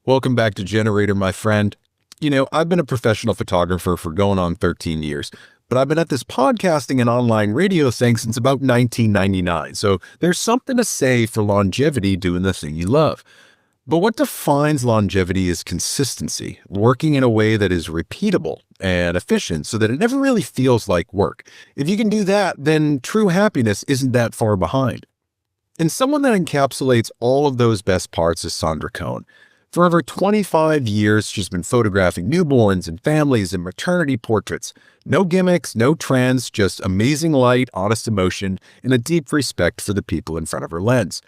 Welcome back to Generator, my friend. I've been a professional photographer for going on 13 years, but I've been at this podcasting and online radio thing since about 1999. So there's something to say for longevity doing the thing you love. But what defines longevity is consistency, working in a way that is repeatable and efficient so that it never really feels like work. If you can do that, then true happiness isn't that far behind. And someone that encapsulates all of those best parts is Sandra Coan. For over 25 years, she's been photographing newborns and families and maternity portraits. No gimmicks, no trends, just amazing light, honest emotion, and a deep respect for the people in front of her lens.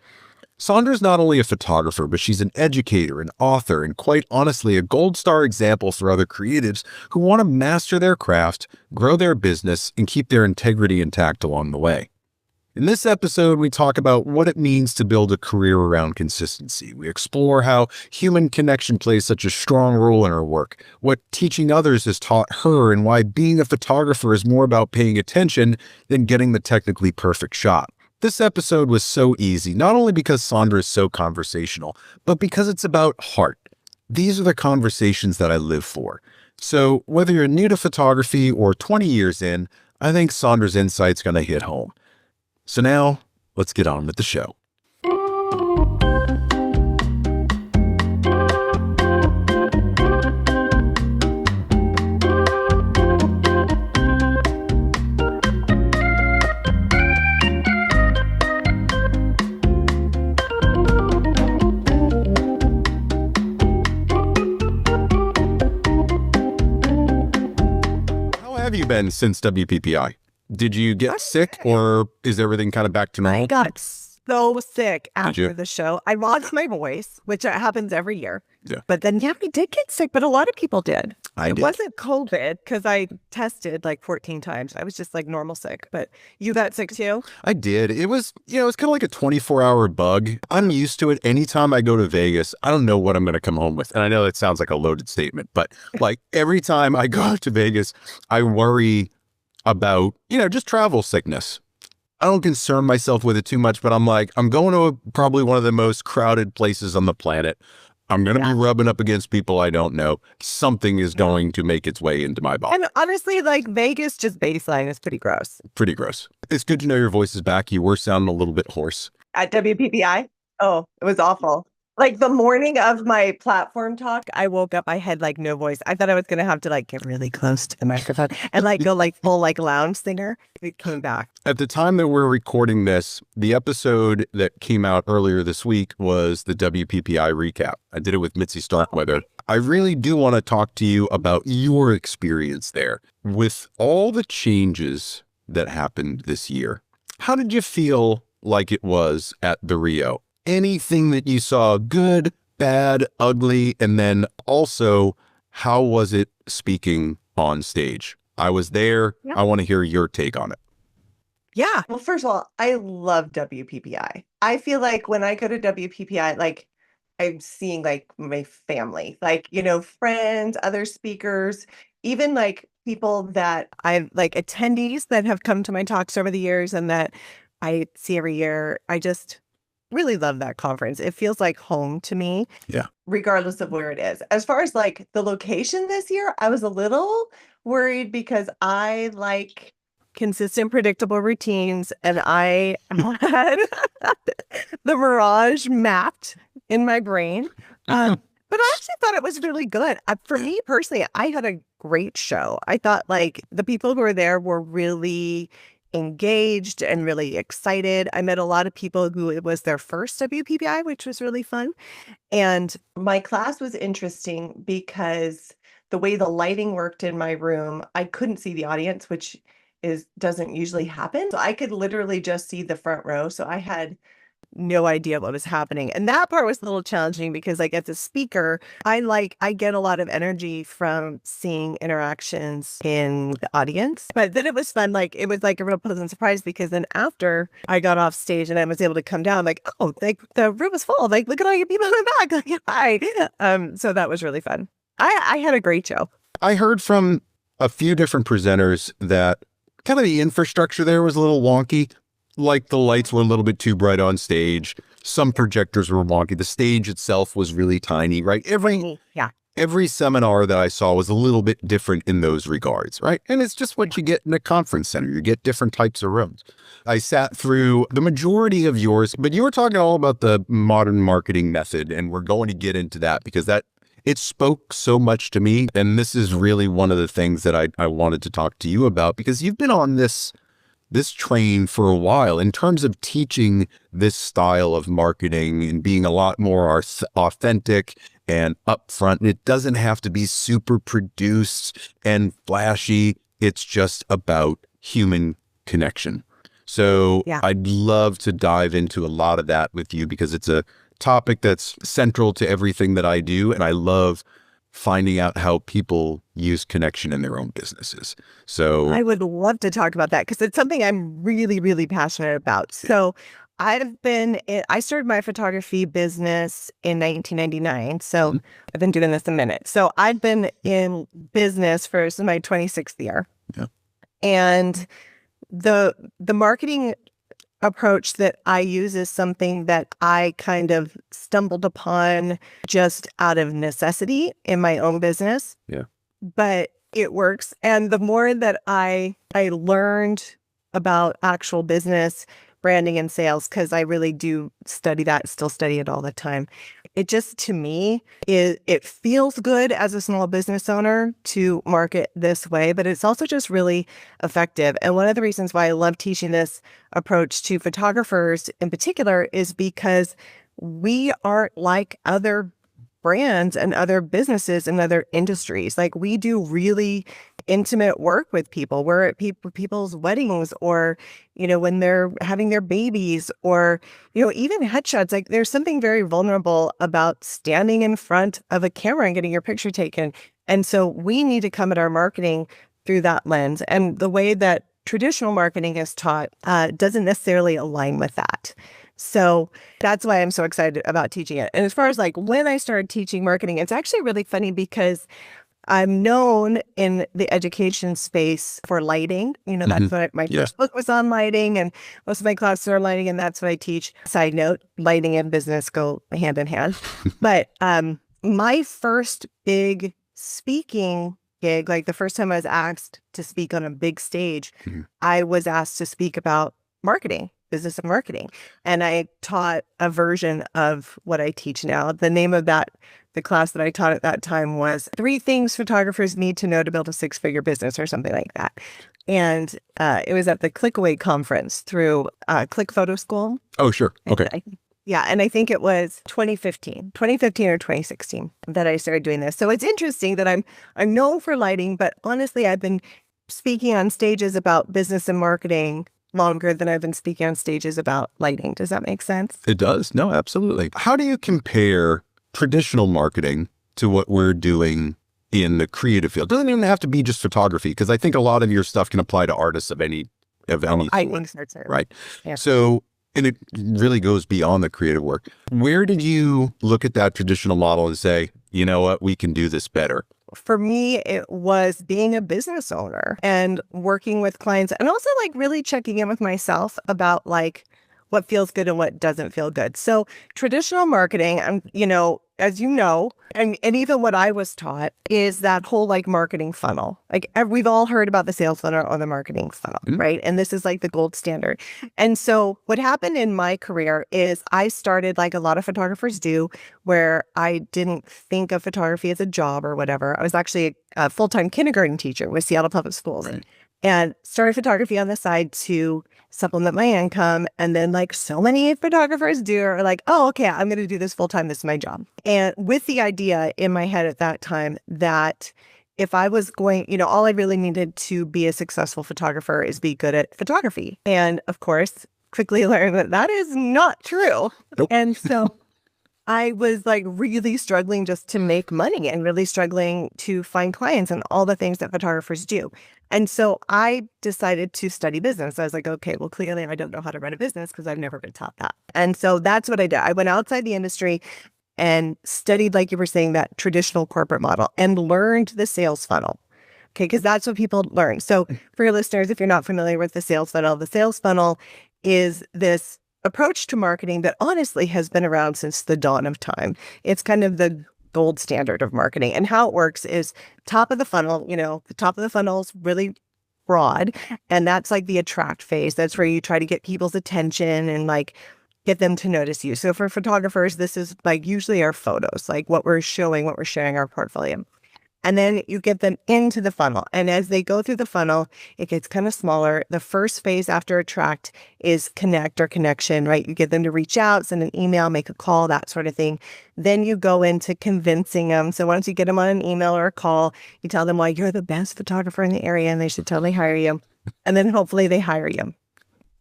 Sandra's not only a photographer, but she's an educator, an author, and quite honestly, a gold star example for other creatives who want to master their craft, grow their business, and keep their integrity intact along the way. In this episode, we talk about what it means to build a career around consistency. We explore how human connection plays such a strong role in her work, what teaching others has taught her, and why being a photographer is more about paying attention than getting the technically perfect shot. This episode was so easy, not only because Sandra is so conversational, but because it's about heart. These are the conversations that I live for. So whether you're new to photography or 20 years in, I think Sandra's insight's going to hit home. So now, let's get on with the show. How have you been since WPPI? Did you get sick or is everything kind of back to normal? I got so sick after the show. I lost my voice, which happens every year. Yeah. But then, we did get sick, but a lot of people did. It wasn't COVID because I tested like 14 times. I was just like normal sick. But you got sick too? I did. It was, it was kind of like a 24-hour bug. I'm used to it. Anytime I go to Vegas, I don't know what I'm going to come home with. And I know it sounds like a loaded statement, but like every time I go to Vegas, I worry about, just travel sickness. I don't concern myself with it too much, but I'm like, I'm going to probably one of the most crowded places on the planet. I'm going to be rubbing up against people I don't know. Something is going to make its way into my body. And honestly, like Vegas, just baseline is pretty gross. Pretty gross. It's good to know your voice is back. You were sounding a little bit hoarse. At WPPI? Oh, it was awful. Like the morning of my platform talk, I woke up, I had like no voice. I thought I was going to have to like get really close to the microphone and like go like full like lounge singer. It came back. At the time that we're recording this, the episode that came out earlier this week was the WPPI recap. I did it with Mitzi Starkweather. I really do want to talk to you about your experience there. With all the changes that happened this year, how did you feel like it was at the Rio? Anything that you saw, good, bad, ugly, and then also, how was it speaking on stage? I was there. Yeah. I want to hear your take on it. Yeah. Well, first of all, I love WPPI. I feel like when I go to WPPI, like I'm seeing like my family, like, friends, other speakers, even like people that I like attendees that have come to my talks over the years and that I see every year. I just really love that conference. It feels like home to me. Yeah. Regardless of where it is. As far as like the location this year, I was a little worried because I like consistent, predictable routines. And I had the Mirage mapped in my brain. But I actually thought it was really good. For me personally, I had a great show. I thought like the people who were there were really engaged and really excited. I met a lot of people who it was their first WPPI, which was really fun. And my class was interesting because the way the lighting worked in my room, I couldn't see the audience, which doesn't usually happen. So I could literally just see the front row. So I had no idea what was happening. And that part was a little challenging because like as a speaker, I get a lot of energy from seeing interactions in the audience. But then it was fun. Like it was like a real pleasant surprise because then after I got off stage and I was able to come down, like, oh, like the room was full. Like, look at all your people in the back. Like, hi. So that was really fun. I had a great show. I heard from a few different presenters that kind of the infrastructure there was a little wonky. like the lights were a little bit too bright on stage. Some projectors were wonky. The stage itself was really tiny, right? Every seminar that I saw was a little bit different in those regards, right? And it's just what you get in a conference center. You get different types of rooms. I sat through the majority of yours, but you were talking all about the modern marketing method, and we're going to get into that because it spoke so much to me. And this is really one of the things that I wanted to talk to you about, because you've been on this train for a while in terms of teaching this style of marketing and being a lot more authentic and upfront. It doesn't have to be super produced and flashy. It's just about human connection. So I'd love to dive into a lot of that with you, because it's a topic that's central to everything that I do. And I love finding out how people use connection in their own businesses. So I would love to talk about that, because it's something I'm really, really passionate about. So I started my photography business in 1999. So I've been doing this a minute. So I've been in business this is my 26th year. Yeah. And the marketing approach that I use is something that I kind of stumbled upon just out of necessity in my own business. Yeah. But it works. And the more that I learned about actual business, branding and sales, because I really do study that, still study it all the time. It just, to me, it feels good as a small business owner to market this way, but it's also just really effective. And one of the reasons why I love teaching this approach to photographers in particular is because we aren't like other brands and other businesses and other industries. Like, we do really intimate work with people. We're at people's weddings, or, when they're having their babies, or, even headshots. Like, there's something very vulnerable about standing in front of a camera and getting your picture taken. And so we need to come at our marketing through that lens. And the way that traditional marketing is taught doesn't necessarily align with that. So that's why I'm so excited about teaching it. And as far as like when I started teaching marketing, it's actually really funny, because I'm known in the education space for lighting. That's what my first book was on, lighting, and most of my classes are lighting, and that's what I teach. Side note, lighting and business go hand in hand. But my first big speaking gig, like the first time I was asked to speak on a big stage, I was asked to speak about marketing. Business and marketing. And I taught a version of what I teach now. The name of the class that I taught at that time was 3 Things Photographers Need to Know to Build a 6-Figure Business, or something like that. And it was at the Clickaway conference through Click Photo School. Oh, sure. Okay. And I think it was 2015 or 2016 that I started doing this. So it's interesting that I'm known for lighting, but honestly, I've been speaking on stages about business and marketing longer than I've been speaking on stages about lighting. Does that make sense? It does. No, absolutely. How do you compare traditional marketing to what we're doing in the creative field? It doesn't even have to be just photography, because I think a lot of your stuff can apply to artists of any I think so. Right. Yeah. So, and it really goes beyond the creative work. Where did you look at that traditional model and say, you know what, we can do this better? For me, it was being a business owner and working with clients, and also like really checking in with myself about like what feels good and what doesn't feel good. So traditional marketing, as you know, and even what I was taught is that whole like marketing funnel. Like we've all heard about the sales funnel or the marketing funnel, right? And this is like the gold standard. And so what happened in my career is I started like a lot of photographers do, where I didn't think of photography as a job or whatever. I was actually a full-time kindergarten teacher with Seattle Public Schools. Right. And started photography on the side to supplement my income. And then like so many photographers do are like, oh, okay, I'm going to do this full time. This is my job. And with the idea in my head at that time that if I was going, all I really needed to be a successful photographer is be good at photography. And of course, quickly learned that that is not true. Nope. And so I was like really struggling just to make money and really struggling to find clients and all the things that photographers do. And so I decided to study business. I was like, okay, well, clearly I don't know how to run a business because I've never been taught that. And so that's what I did. I went outside the industry and studied, like you were saying, that traditional corporate model and learned the sales funnel. Okay, because that's what people learn. So for your listeners, if you're not familiar with the sales funnel is this approach to marketing that honestly has been around since the dawn of time. It's kind of the gold standard of marketing. And how it works is top of the funnel, the top of the funnel is really broad. And that's like the attract phase. That's where you try to get people's attention and like get them to notice you. So for photographers, this is like usually our photos, like what we're showing, what we're sharing, our portfolio. And then you get them into the funnel. And as they go through the funnel, it gets kind of smaller. The first phase after attract is connect or connection, right? You get them to reach out, send an email, make a call, that sort of thing. Then you go into convincing them. So once you get them on an email or a call, you tell them why you're the best photographer in the area and they should totally hire you. And then hopefully they hire you.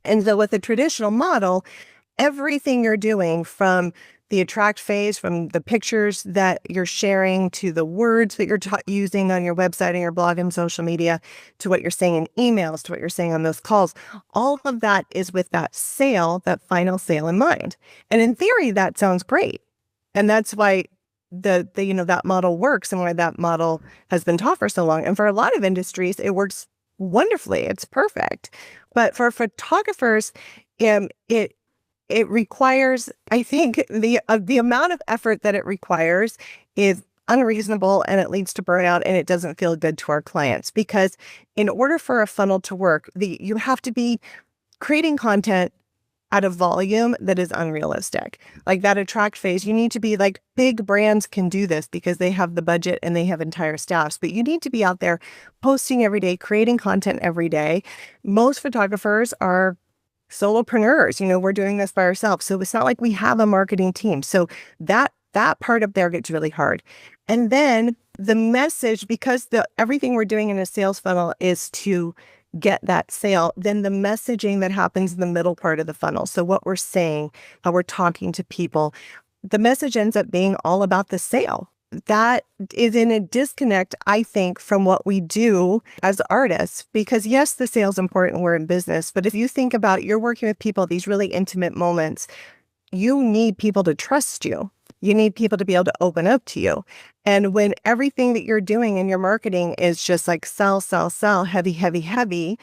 And so with the traditional model, everything you're doing from the attract phase, from the pictures that you're sharing to the words that you're using on your website and your blog and social media, to what you're saying in emails, to what you're saying on those calls, all of that is with that sale, that final sale in mind. And in theory, that sounds great. And that's why that model works and why that model has been taught for so long. And for a lot of industries, it works wonderfully. It's perfect. But for photographers, it requires, I think, the amount of effort that it requires is unreasonable, and it leads to burnout, and it doesn't feel good to our clients. Because in order for a funnel to work, you have to be creating content at a volume that is unrealistic. Like that attract phase, you need to be like, big brands can do this because they have the budget and they have entire staffs, but you need to be out there posting every day, creating content every day. Most photographers are solopreneurs, we're doing this by ourselves. So it's not like we have a marketing team. So that part up there gets really hard. And then the message, because everything we're doing in a sales funnel is to get that sale, then the messaging that happens in the middle part of the funnel. So what we're saying, how we're talking to people, the message ends up being all about the sale. That is in a disconnect, I think, from what we do as artists, because yes, the sale's important, we're in business, but if you think about you're working with people, these really intimate moments, you need people to trust you. You need people to be able to open up to you. And when everything that you're doing in your marketing is just like sell, sell, sell, heavy, heavy, heavy,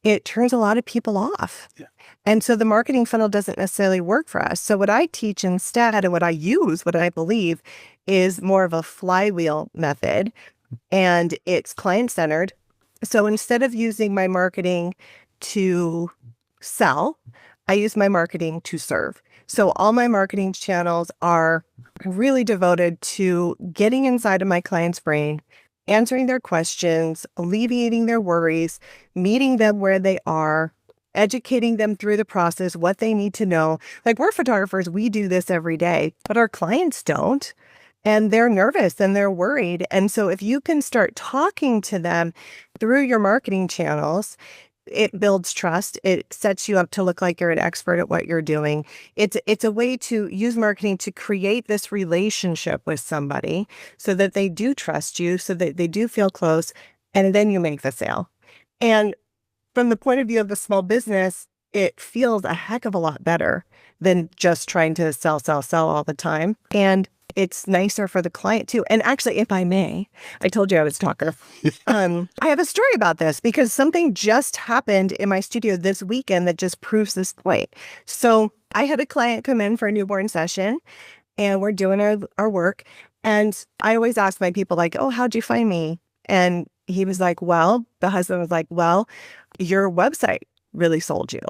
it turns a lot of people off. Yeah. And so the marketing funnel doesn't necessarily work for us. So what I teach instead, and what I use, what I believe, is more of a flywheel method, and it's client-centered. So instead of using my marketing to sell, I use my marketing to serve. So all my marketing channels are really devoted to getting inside of my client's brain, answering their questions, alleviating their worries, meeting them where they are, educating them through the process, what they need to know. Like, we're photographers, we do this every day, but our clients don't. And they're nervous and they're worried. And so if you can start talking to them through your marketing channels, it builds trust. It sets you up to look like you're an expert at what you're doing. It's a way to use marketing to create this relationship with somebody so that they do trust you, so that they do feel close, and then you make the sale. And from the point of view of the small business, it feels a heck of a lot better than just trying to sell, sell, sell all the time. And it's nicer for the client too. And actually, if I may, I told you I was a talker. I have a story about this because something just happened in my studio this weekend that just proves this point. So I had a client come in for a newborn session, and we're doing our work. And I always ask my people, like, oh, how'd you find me? And he was like, well, the husband was like, well, your website really sold you.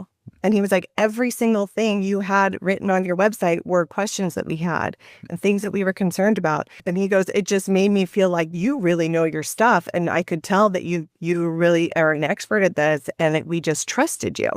And he was like, every single thing you had written on your website were questions that we had and things that we were concerned about. And he goes, it just made me feel like you really know your stuff. And I could tell that you really are an expert at this, and that we just trusted you.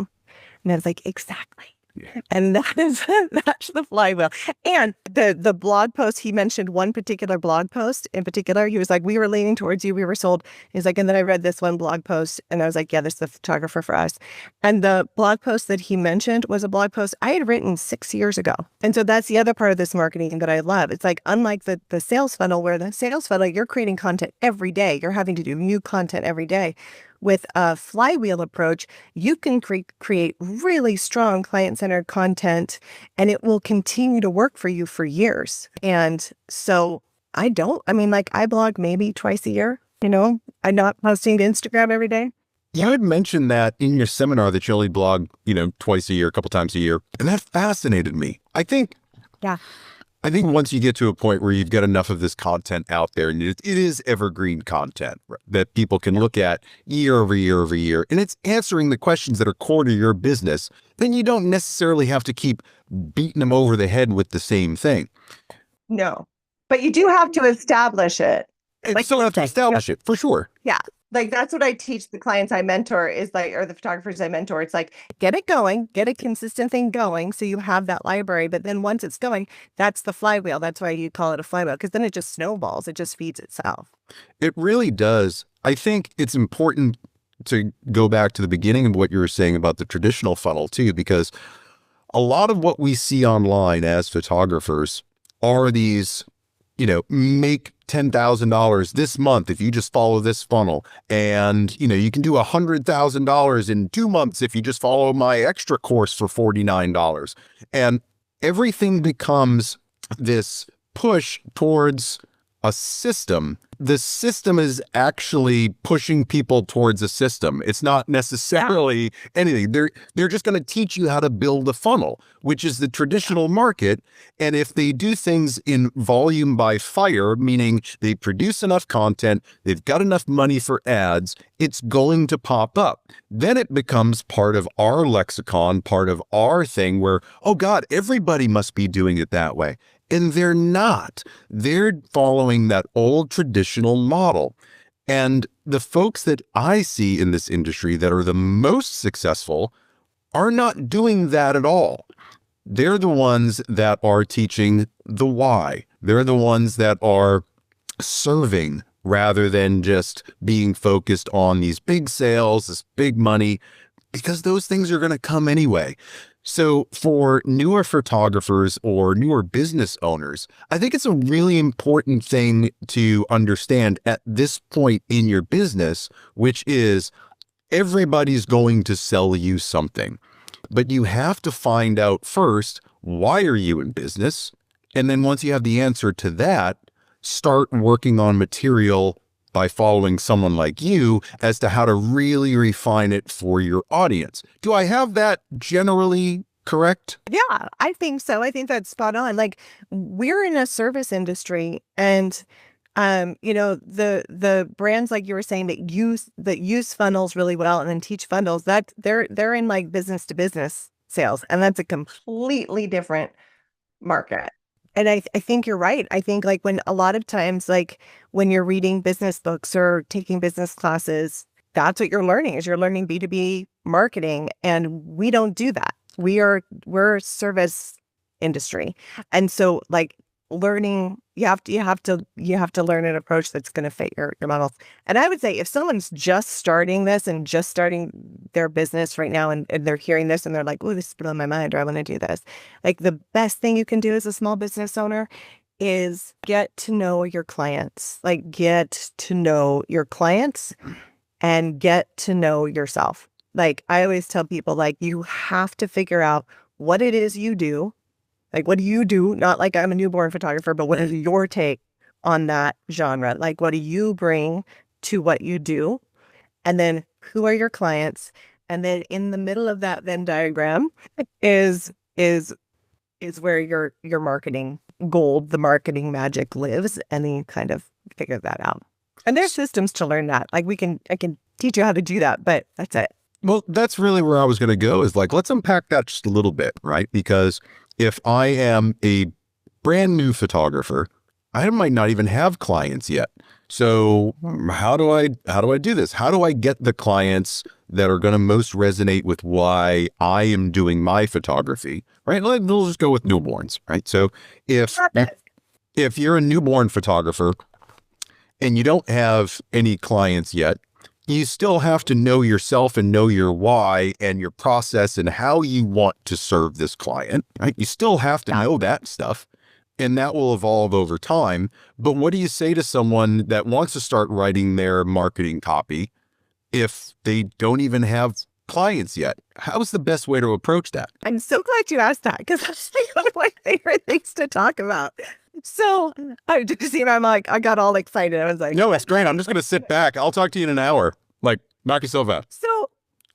And I was like, exactly. Yeah. And that's the flywheel. And the blog post, he mentioned one particular blog post in particular. He was like, we were leaning towards you, we were sold. He's like, and then I read this one blog post, and I was like, yeah, this is the photographer for us. And the blog post that he mentioned was a blog post I had written 6 years ago. And so that's the other part of this marketing that I love. It's like, unlike the sales funnel, where the sales funnel, you're creating content every day. You're having to do new content every day. With a flywheel approach, you can create really strong client-centered content, and it will continue to work for you for years. And so I blog maybe twice a year. I'm not posting to Instagram every day. You had mentioned that in your seminar that you only blog, twice a year, a couple times a year. And that fascinated me. Yeah. I think once you get to a point where you've got enough of this content out there, and it is evergreen content that people can look at year over year over year, and it's answering the questions that are core to your business, then you don't necessarily have to keep beating them over the head with the same thing. No, but you do have to establish it. And still have to establish it, for sure. Yeah. Like that's what I teach the clients I mentor is like, or the photographers I mentor. It's like, get it going, get a consistent thing going. So you have that library, but then once it's going, that's the flywheel. That's why you call it a flywheel, because then it just snowballs. It just feeds itself. It really does. I think it's important to go back to the beginning of what you were saying about the traditional funnel too, because a lot of what we see online as photographers are these, make $10,000 this month if you just follow this funnel. And, you can do $100,000 in 2 months if you just follow my extra course for $49. And everything becomes this push towards a system. The system is actually pushing people towards a system. It's not necessarily anything. They're just going to teach you how to build a funnel, which is the traditional market. And if they do things in volume by fire, meaning they produce enough content, they've got enough money for ads, it's going to pop up. Then it becomes part of our lexicon, part of our thing where, oh God, everybody must be doing it that way. And they're not. They're following that old traditional model. And the folks that I see in this industry that are the most successful are not doing that at all. They're the ones that are teaching the why. They're the ones that are serving rather than just being focused on these big sales, this big money, because those things are going to come anyway. So for newer photographers or newer business owners, I think it's a really important thing to understand at this point in your business, which is everybody's going to sell you something, but you have to find out first, why are you in business? And then once you have the answer to that, start working on material by following someone like you as to how to really refine it for your audience. Do I have that generally correct? Yeah, I think so. I think that's spot on. Like we're in a service industry and the brands like you were saying that use funnels really well and then teach funnels, that they're in like business to business sales, and that's a completely different market. And I think you're right. I think like when a lot of times, like when you're reading business books or taking business classes, that's what you're learning is you're learning B2B marketing. And we don't do that. We're a service industry. And so like learning, you have to learn an approach that's going to fit your models. And I would say if someone's just starting this and just starting their business right now and they're hearing this and they're like, oh, this is blowing my mind, or I want to do this. Like the best thing you can do as a small business owner is get to know your clients, and get to know yourself. Like I always tell people, like you have to figure out what it is you do. Like, what do you do? Not like I'm a newborn photographer, but what is your take on that genre? Like, what do you bring to what you do? And then who are your clients? And then in the middle of that Venn diagram is where your marketing gold, the marketing magic lives. And then you kind of figure that out. And there's systems to learn that. Like I can teach you how to do that, but that's it. Well, that's really where I was going to go is like, let's unpack that just a little bit, right? Because if I am a brand new photographer, I might not even have clients yet. So how do I do this? How do I get the clients that are going to most resonate with why I am doing my photography, right? We'll just go with newborns, right? So if you're a newborn photographer and you don't have any clients yet, you still have to know yourself and know your why and your process and how you want to serve this client, right? You still have to know that stuff, and that will evolve over time. But what do you say to someone that wants to start writing their marketing copy if they don't even have clients yet? How's the best way to approach that? I'm so glad you asked that because that's like one of my favorite things to talk about. So did you see I'm like, I got all excited. I was like, no, it's great. I'm just going to sit back. I'll talk to you in an hour. Like, Knock yourself out. So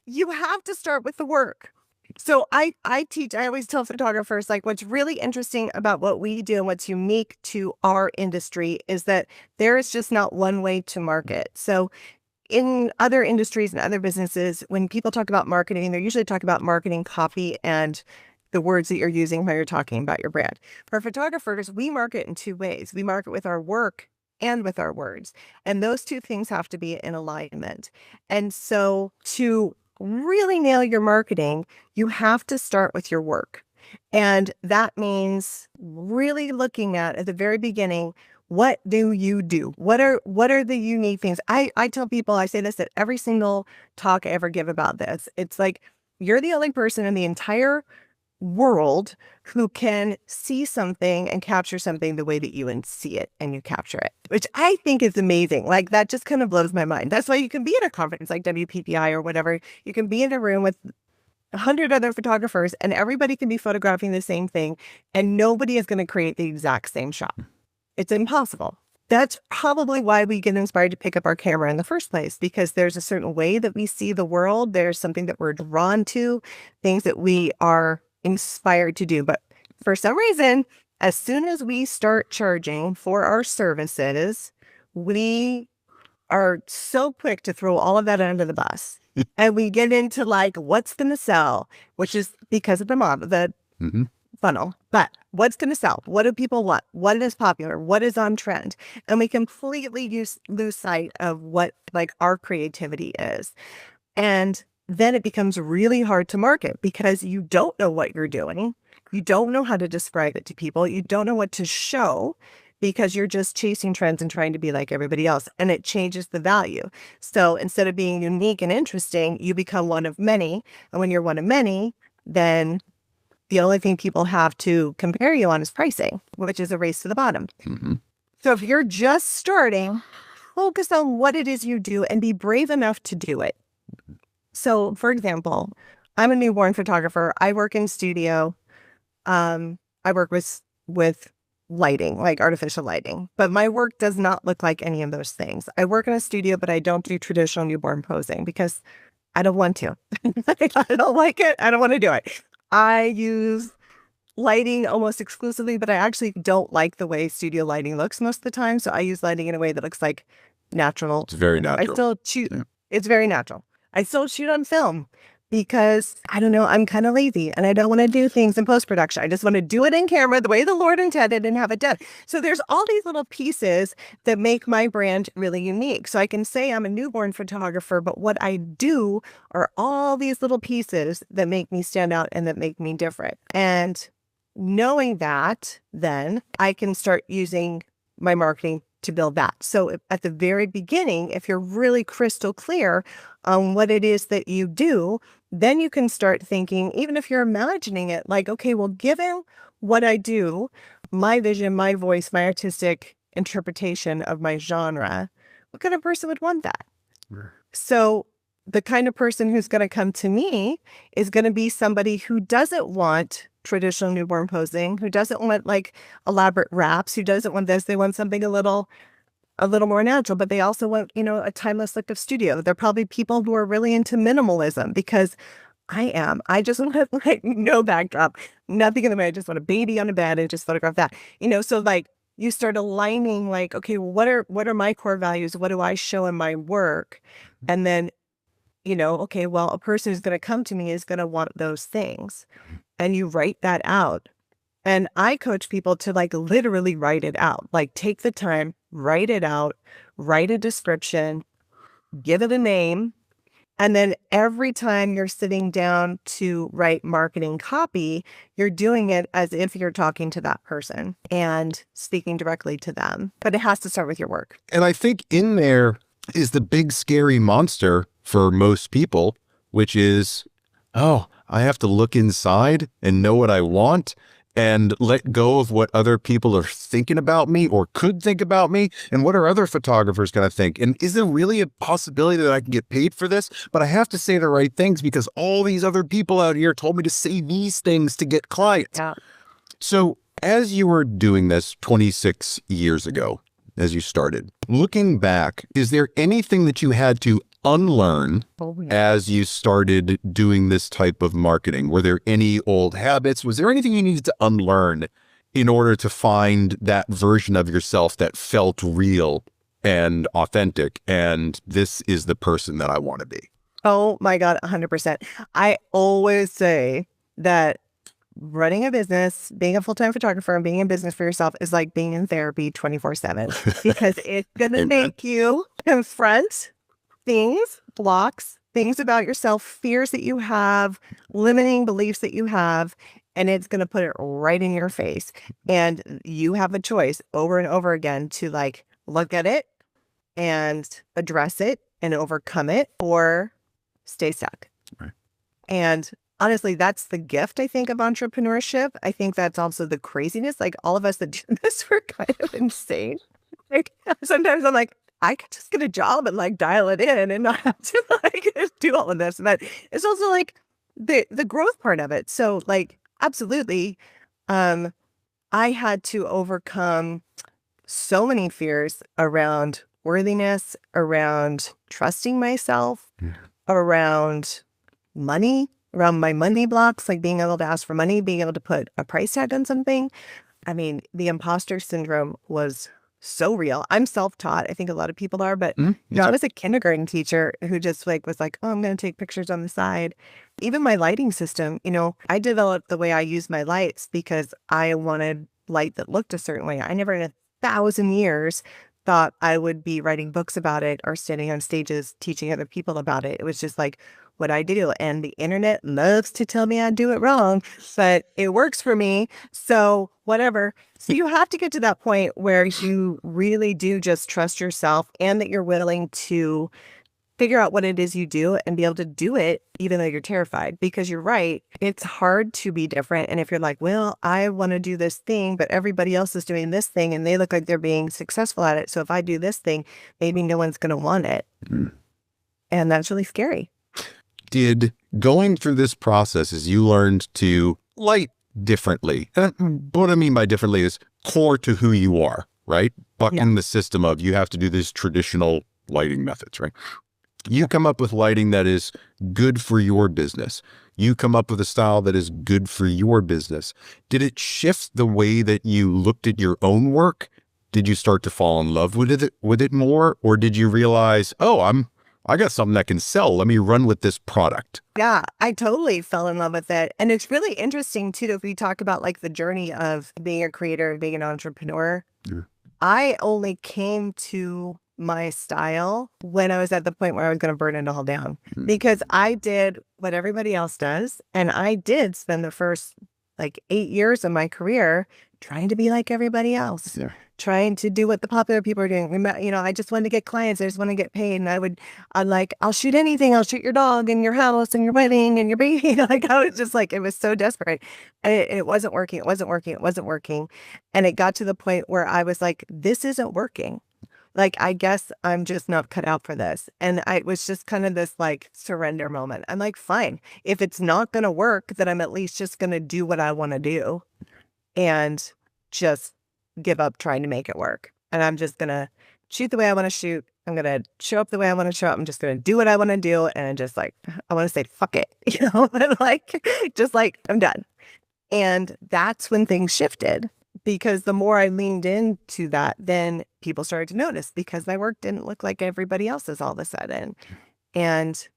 you have to start with the work. So I always tell photographers, like, what's really interesting about what we do and what's unique to our industry is that there is just not one way to market. So in other industries and other businesses, when people talk about marketing, they're usually talking about marketing copy and the words that you're using when you're talking about your brand. For photographers, we market in two ways. We market with our work and with our words. And those two things have to be in alignment. And so to really nail your marketing, you have to start with your work. And that means really looking at the very beginning, what do you do? What are the unique things? I tell people, I say this at every single talk I ever give about this. It's like, you're the only person in the entire world who can see something and capture something the way that you see it and you capture it, which I think is amazing. Like, that just kind of blows my mind. That's why you can be at a conference like WPPI or whatever. You can be in a room with 100 other photographers and everybody can be photographing the same thing and nobody is going to create the exact same shot. It's impossible. That's probably why we get inspired to pick up our camera in the first place, because there's a certain way that we see the world. There's something that we're drawn to, things that we are inspired to do. But for some reason, as soon as we start charging for our services, we are so quick to throw all of that under the bus. And we get into like, what's going to sell, which is because of the model, the funnel. But what's going to sell? What do people want? What is popular? What is on trend? And we completely lose sight of what like our creativity is. And then it becomes really hard to market because you don't know what you're doing. You don't know how to describe it to people. You don't know what to show because you're just chasing trends and trying to be like everybody else. And it changes the value. So instead of being unique and interesting, you become one of many. And when you're one of many, then the only thing people have to compare you on is pricing, which is a race to the bottom. So if you're just starting, focus on what it is you do and be brave enough to do it. So, for example, I'm a newborn photographer. I work in studio. I work with lighting, like artificial lighting, but my work does not look like any of those things. I work in a studio, but I don't do traditional newborn posing because I don't want to. I don't like it. I don't want to do it. I use lighting almost exclusively, but I actually don't like the way studio lighting looks most of the time. So I use lighting in a way that looks like natural. It's very natural. I still shoot. Yeah. It's very natural. I still shoot on film because, I don't know, I'm kind of lazy and I don't want to do things in post-production. I just want to do it in camera the way the Lord intended and have it done. So there's all these little pieces that make my brand really unique. So I can say I'm a newborn photographer, but what I do are all these little pieces that make me stand out and that make me different. And knowing that, then I can start using my marketing to build that. So at the very beginning, if you're really crystal clear on what it is that you do, then you can start thinking, even if you're imagining it, like, okay, well, given what I do, my vision, my voice, my artistic interpretation of my genre, what kind of person would want that? So the kind of person who's going to come to me is going to be somebody who doesn't want traditional newborn posing, who doesn't want like elaborate wraps, who doesn't want this. They want something a little more natural, but they also want, a timeless look of studio. They're probably people who are really into minimalism because I am. I just want like no backdrop, nothing in the way. I just want a baby on a bed and just photograph that, so like you start aligning like, okay, well, what are my core values? What do I show in my work? And then, okay, well, a person who's going to come to me is going to want those things. And you write that out. And I coach people to like literally write it out, like take the time, write it out, write a description, give it a name. And then every time you're sitting down to write marketing copy, you're doing it as if you're talking to that person and speaking directly to them. But it has to start with your work. And I think in there is the big scary monster for most people, which is, oh, I have to look inside and know what I want and let go of what other people are thinking about me or could think about me. And what are other photographers going to think? And is there really a possibility that I can get paid for this? But I have to say the right things because all these other people out here told me to say these things to get clients. Yeah. So as you were doing this 26 years ago, as you started, looking back, is there anything that you had to unlearn Oh, yeah. as you started doing this type of marketing? Were there any old habits? Was there anything you needed to unlearn in order to find that version of yourself that felt real and authentic, and this is the person that I want to be? Oh my God, 100%. I always say that running a business, being a full-time photographer and being in business for yourself is like being in therapy 24/7 because it's going to Amen. make you confront things, blocks, things about yourself, fears that you have, limiting beliefs that you have, and it's going to put it right in your face. And you have a choice over and over again to like look at it and address it and overcome it or stay stuck. Right. And honestly, that's the gift, I think, of entrepreneurship. I think that's also the craziness. Like all of us that do this, we're kind of insane. Like sometimes I'm like, I could just get a job and like dial it in and not have to like do all of this. But it's also like the growth part of it. So like absolutely, I had to overcome so many fears around worthiness, around trusting myself, around money, around my money blocks, like being able to ask for money, being able to put a price tag on something. I mean, the imposter syndrome was so real. I'm self-taught. I think a lot of people are, but I was a kindergarten teacher who just like was like, oh, I'm going to take pictures on the side. Even my lighting system, I developed the way I use my lights because I wanted light that looked a certain way. I never in 1,000 years thought I would be writing books about it or standing on stages teaching other people about it. It was just like what I do. And the internet loves to tell me I do it wrong, but it works for me. So whatever. So you have to get to that point where you really do just trust yourself and that you're willing to figure out what it is you do and be able to do it even though you're terrified, because you're right. It's hard to be different. And if you're like, well, I want to do this thing, but everybody else is doing this thing and they look like they're being successful at it. So if I do this thing, maybe no one's going to want it. And that's really scary. Did going through this process as you learned to light differently, and what I mean by differently is core to who you are, right? Bucking the system of you have to do these traditional lighting methods, right? You come up with lighting that is good for your business. You come up with a style that is good for your business. Did it shift the way that you looked at your own work? Did you start to fall in love with it more? Or did you realize, oh, I got something that can sell. Let me run with this product. Yeah, I totally fell in love with it. And it's really interesting too, if we talk about like the journey of being a creator, being an entrepreneur. Yeah. I only came to my style when I was at the point where I was going to burn it all down, because I did what everybody else does. And I did spend the first like 8 years of my career trying to be like everybody else, trying to do what the popular people are doing. I just wanted to get clients. I just want to get paid. And I'll shoot anything. I'll shoot your dog and your house and your wedding and your baby. Like I was just like, it was so desperate. It wasn't working. It wasn't working. It wasn't working. And it got to the point where I was like, this isn't working. Like, I guess I'm just not cut out for this. And it was just kind of this like surrender moment. I'm like, fine, if it's not going to work, then I'm at least just going to do what I want to do and just give up trying to make it work. And I'm just going to shoot the way I want to shoot. I'm going to show up the way I want to show up. I'm just going to do what I want to do. And just like, I want to say, fuck it, and like, just like, I'm done. And that's when things shifted. Because the more I leaned into that, then people started to notice because my work didn't look like everybody else's all of a sudden. And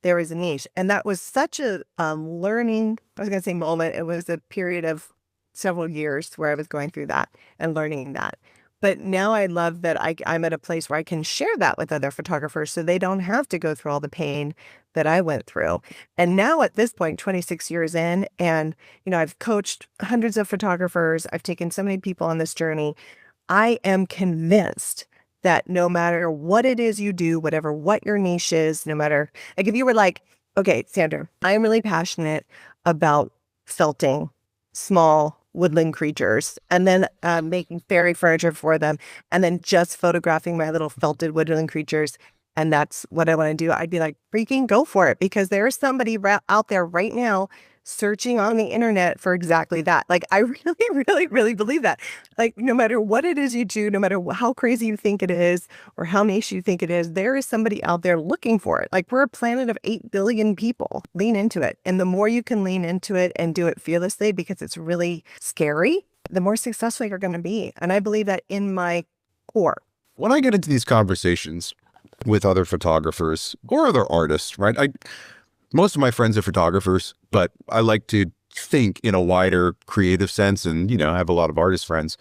there was a niche. And that was such a learning, I was going to say moment. It was a period of several years where I was going through that and learning that. But now I love that I'm at a place where I can share that with other photographers so they don't have to go through all the pain that I went through. And now at this point, 26 years in, and, I've coached hundreds of photographers. I've taken so many people on this journey. I am convinced that no matter what it is you do, what your niche is, no matter, like if you were like, okay, Sandra, I'm really passionate about felting small woodland creatures and then making fairy furniture for them and then just photographing my little felted woodland creatures, and that's what I want to do, I'd be like, freaking go for it, because there's somebody out there right now searching on the internet for exactly that. Like, I really, really, really believe that. Like, no matter what it is you do, no matter how crazy you think it is or how niche you think it is, there is somebody out there looking for it. Like, we're a planet of 8 billion people. Lean into it. And the more you can lean into it and do it fearlessly, because it's really scary, the more successful you're going to be. And I believe that in my core. When I get into these conversations with other photographers or other artists, right? Most of my friends are photographers, but I like to think in a wider creative sense, and, I have a lot of artist friends.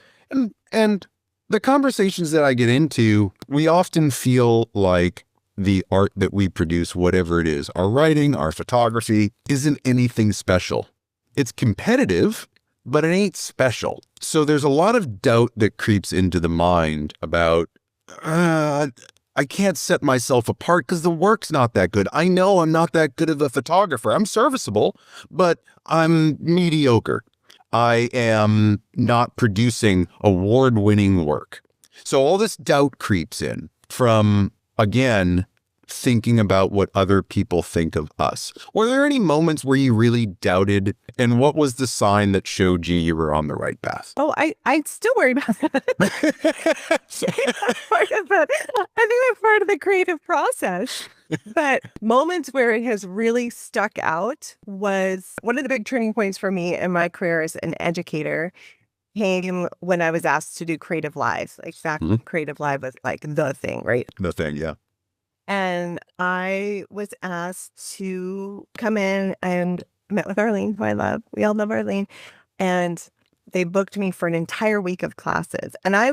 And the conversations that I get into, we often feel like the art that we produce, whatever it is, our writing, our photography, isn't anything special. It's competitive, but it ain't special. So there's a lot of doubt that creeps into the mind about, I can't set myself apart because the work's not that good. I know I'm not that good of a photographer. I'm serviceable, but I'm mediocre. I am not producing award-winning work. So all this doubt creeps in from, again, thinking about what other people think of us. Were there any moments where you really doubted, and what was the sign that showed you were on the right path? Oh, I still worry about that. Part of that. I think that's part of the creative process. But moments where it has really stuck out was one of the big turning points for me in my career as an educator came when I was asked to do Creative Live. Like, back when Creative Live was like the thing, right? The thing, yeah. And I was asked to come in and met with Arlene, who I love. We all love Arlene. And they booked me for an entire week of classes. And I,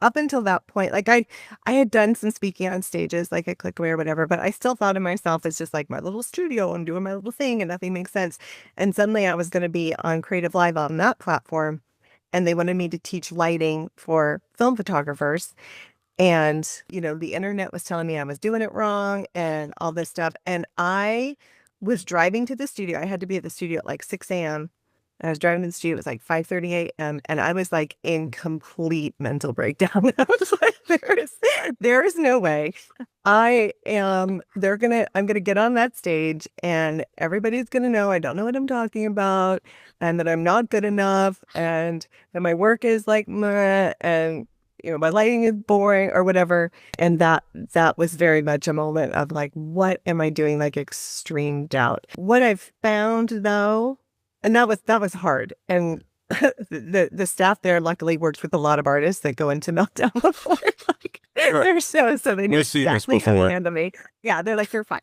up until that point, like I had done some speaking on stages, like at Clickaway or whatever, but I still thought of myself as just like my little studio and doing my little thing and nothing makes sense. And suddenly I was going to be on Creative Live on that platform. And they wanted me to teach lighting for film photographers. And, the internet was telling me I was doing it wrong and all this stuff. And I was driving to the studio. I had to be at the studio at like 6 a.m. I was driving to the studio. It was like 5:30 a.m. And I was like in complete mental breakdown. I was like, there is no way. I'm going to get on that stage and everybody's going to know I don't know what I'm talking about and that I'm not good enough and that my work is like, meh, and my lighting is boring or whatever. And that was very much a moment of like, what am I doing? Like, extreme doubt. What I've found though, and that was hard. And the staff there luckily works with a lot of artists that go into meltdown before. Like, they're so they know exactly how to handle me. Yeah, they're like, you're fine.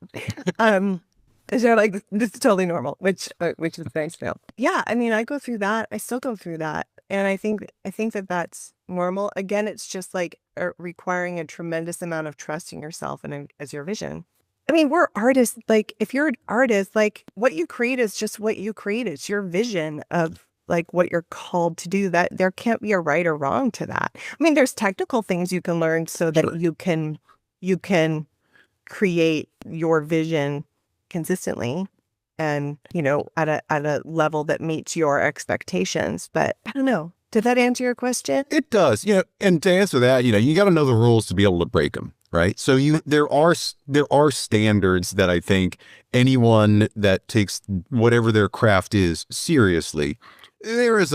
They're like, this is totally normal, which is nice to know. Yeah, I mean, I go through that. I still go through that. And I think that that's normal. Again, it's just like requiring a tremendous amount of trust in yourself and as your vision. I mean, we're artists. Like, if you're an artist, like, what you create is just what you create. It's your vision of like what you're called to do. That there can't be a right or wrong to that. I mean, there's technical things you can learn so that you can create your vision consistently and, at a level that meets your expectations. But I don't know. Did that answer your question? It does. And to answer that, you got to know the rules to be able to break them, right? So there are standards that I think anyone that takes whatever their craft is seriously, there is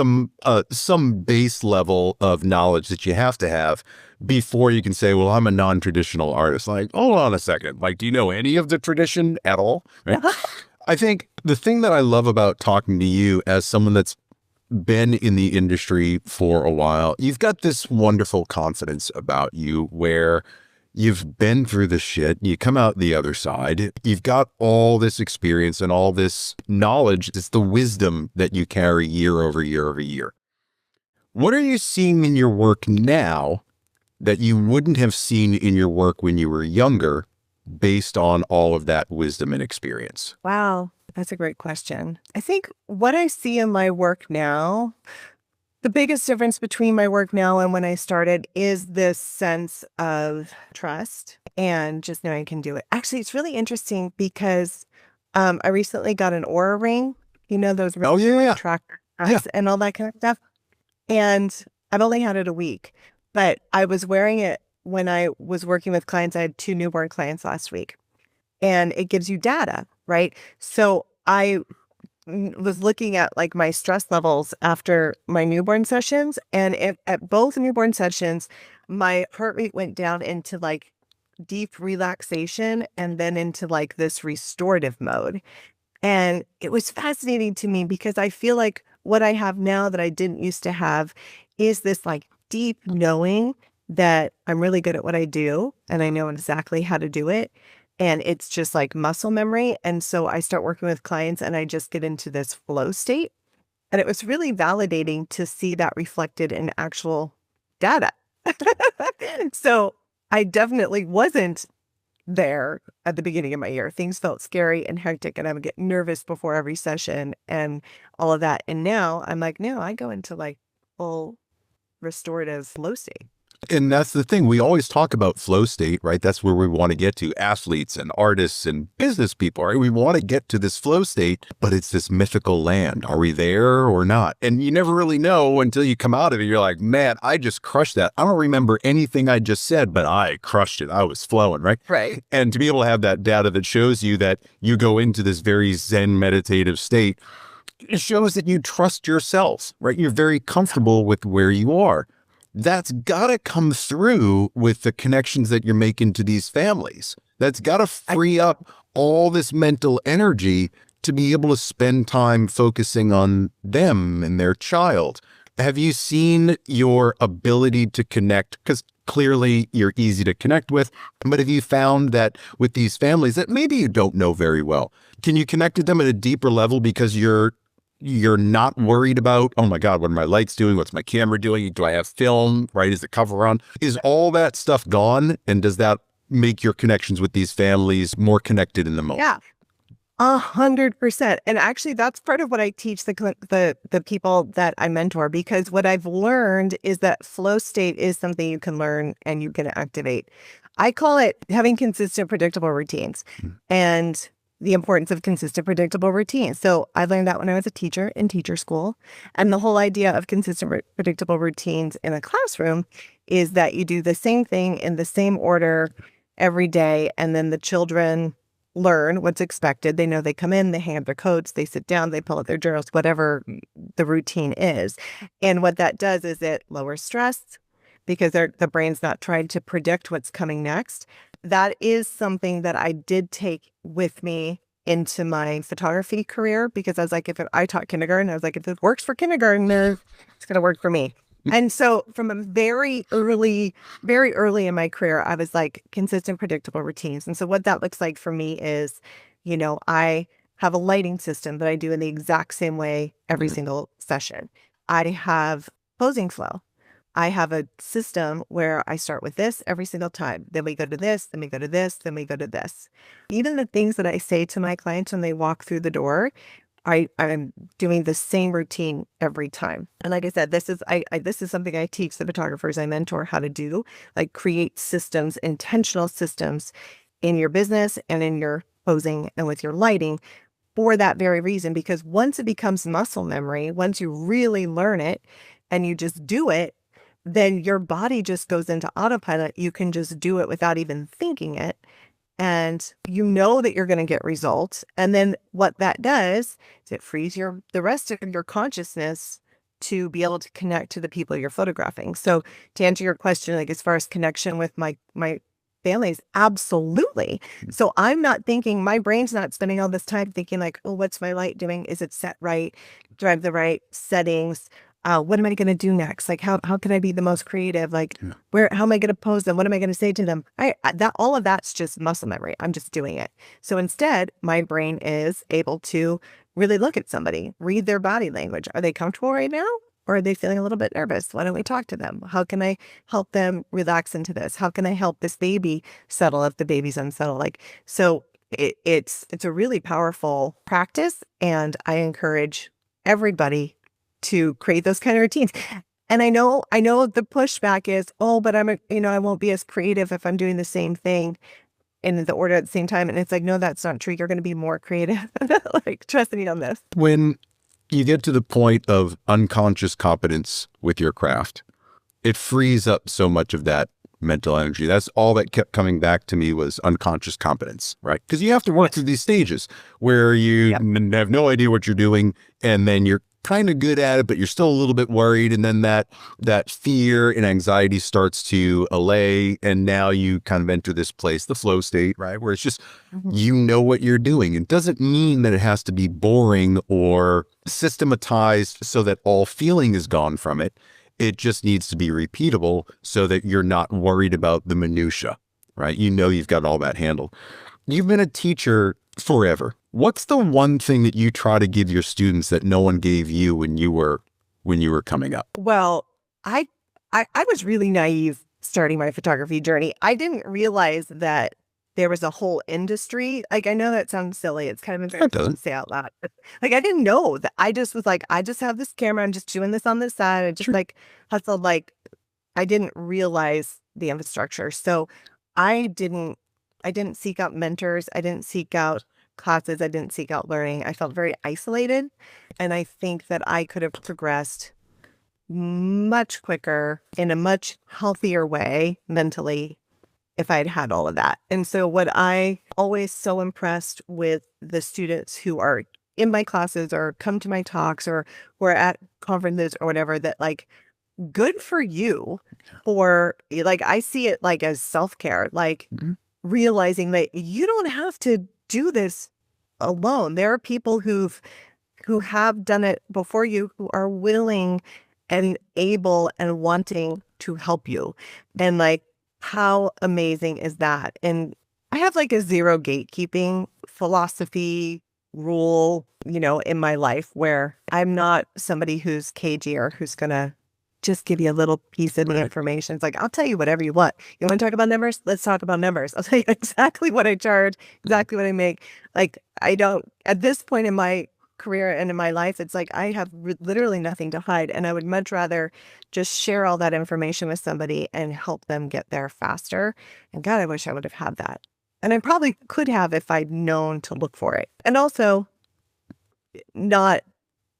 some base level of knowledge that you have to have before you can say, well, I'm a non-traditional artist. Like, hold on a second. Like, do you know any of the tradition at all? Right? I think the thing that I love about talking to you as someone that's been in the industry for a while, you've got this wonderful confidence about you where you've been through the shit, you come out the other side, you've got all this experience and all this knowledge. It's the wisdom that you carry year over year over year. What are you seeing in your work now that you wouldn't have seen in your work when you were younger based on all of that wisdom and experience? Wow, that's a great question. I think what I see in my work now, the biggest difference between my work now and when I started is this sense of trust and just knowing I can do it. Actually, it's really interesting because I recently got an Aura ring, those tracker and all that kind of stuff. And I've only had it a week, but I was wearing it when I was working with clients. I had 2 newborn clients last week, and it gives you data, right? So I was looking at like my stress levels after my newborn sessions. And at both newborn sessions, my heart rate went down into like deep relaxation and then into like this restorative mode. And it was fascinating to me because I feel like what I have now that I didn't used to have is this like deep knowing that I'm really good at what I do and I know exactly how to do it. And it's just like muscle memory. And so I start working with clients and I just get into this flow state. And it was really validating to see that reflected in actual data. So I definitely wasn't there at the beginning of my year. Things felt scary and hectic, and I would get nervous before every session and all of that. And now I'm like, no, I go into like full restorative flow state. And that's the thing. We always talk about flow state, right? That's where we want to get to, athletes and artists and business people, right? We want to get to this flow state, but it's this mythical land. Are we there or not? And you never really know until you come out of it. You're like, man, I just crushed that. I don't remember anything I just said, but I crushed it. I was flowing, right? Right. And to be able to have that data that shows you that you go into this very Zen meditative state, it shows that you trust yourself, right? You're very comfortable with where you are. That's got to come through with the connections that you're making to these families. That's got to free up all this mental energy to be able to spend time focusing on them and their child. Have you seen your ability to connect? Because clearly you're easy to connect with, but have you found that with these families that maybe you don't know very well, can you connect with them at a deeper level because you're not worried about, oh my God, what are my lights doing? What's my camera doing? Do I have film, right? Is the cover on? Is all that stuff gone? And does that make your connections with these families more connected in the moment? Yeah, 100%. And actually, that's part of what I teach the people that I mentor, because what I've learned is that flow state is something you can learn and you can activate. I call it having consistent, predictable routines. And the importance of consistent, predictable routines. So I learned that when I was a teacher in teacher school. And the whole idea of consistent, predictable routines in a classroom is that you do the same thing in the same order every day. And then the children learn what's expected. They know they come in, they hang up their coats, they sit down, they pull out their journals, whatever the routine is. And what that does is it lowers stress because the brain's not trying to predict what's coming next. That is something that I did take with me into my photography career, because I was like, I taught kindergarten, I was like, if it works for kindergarten, it's going to work for me. And so from a very early in my career, I was like consistent, predictable routines. And so what that looks like for me is, I have a lighting system that I do in the exact same way every single session. I have posing flow. I have a system where I start with this every single time. Then we go to this, then we go to this, then we go to this. Even the things that I say to my clients when they walk through the door, I'm doing the same routine every time. And like I said, this is something I teach the photographers I mentor how to do, like create systems, intentional systems in your business and in your posing and with your lighting for that very reason. Because once it becomes muscle memory, once you really learn it and you just do it, then your body just goes into autopilot. You can just do it without even thinking it. And you know that you're going to get results. And then what that does is it frees the rest of your consciousness to be able to connect to the people you're photographing. So to answer your question, like as far as connection with my families, absolutely. So I'm not thinking, my brain's not spending all this time thinking like, oh, what's my light doing? Is it set right? Do I have the right settings? What am I going to do next? Like, how can I be the most creative? Like, how am I going to pose them? What am I going to say to them? All of that's just muscle memory. I'm just doing it. So instead, my brain is able to really look at somebody, read their body language. Are they comfortable right now? Or are they feeling a little bit nervous? Why don't we talk to them? How can I help them relax into this? How can I help this baby settle if the baby's unsettled? Like, so it's a really powerful practice. And I encourage everybody to create those kind of routines. And I know the pushback is, oh, but I won't be as creative if I'm doing the same thing in the order at the same time. And it's like, no, that's not true. You're going to be more creative. Like, trust me on this. When you get to the point of unconscious competence with your craft, it frees up so much of that mental energy. That's all that kept coming back to me was unconscious competence, right? Because you have to work through these stages where you have no idea what you're doing, and then you're kind of good at it, but you're still a little bit worried. And then that fear and anxiety starts to allay. And now you kind of enter this place, the flow state, right? Where it's just, you know what you're doing. It doesn't mean that it has to be boring or systematized so that all feeling is gone from it. It just needs to be repeatable so that you're not worried about the minutia, right? You know, you've got all that handled. You've been a teacher forever. What's the one thing that you try to give your students that no one gave you when you were coming up? Well, I was really naive starting my photography journey. I didn't realize that there was a whole industry. Like, I know that sounds silly. It's kind of embarrassing to say out loud. But, like, I didn't know that. I just was like, I just have this camera. I'm just doing this on the side. I just like hustled. Like, I didn't realize the infrastructure. So I didn't seek out mentors. I didn't seek out classes. I didn't seek out learning. I felt very isolated. And I think that I could have progressed much quicker in a much healthier way mentally if I'd had all of that. And so what I always so impressed with the students who are in my classes or come to my talks or who are at conferences or whatever, that like, good for you for, like, I see it like as self-care, like realizing that you don't have to do this alone. There are people who have done it before you, who are willing and able and wanting to help you. And like, how amazing is that? And I have like a zero gatekeeping philosophy rule, you know, in my life, where I'm not somebody who's cagey or who's going to just give you a little piece of information. It's like, I'll tell you whatever you want. You want to talk about numbers? Let's talk about numbers. I'll tell you exactly what I charge, exactly what I make. Like, I don't, at this point in my career and in my life, it's like I have literally nothing to hide. And I would much rather just share all that information with somebody and help them get there faster. And God, I wish I would have had that. And I probably could have if I'd known to look for it. And also not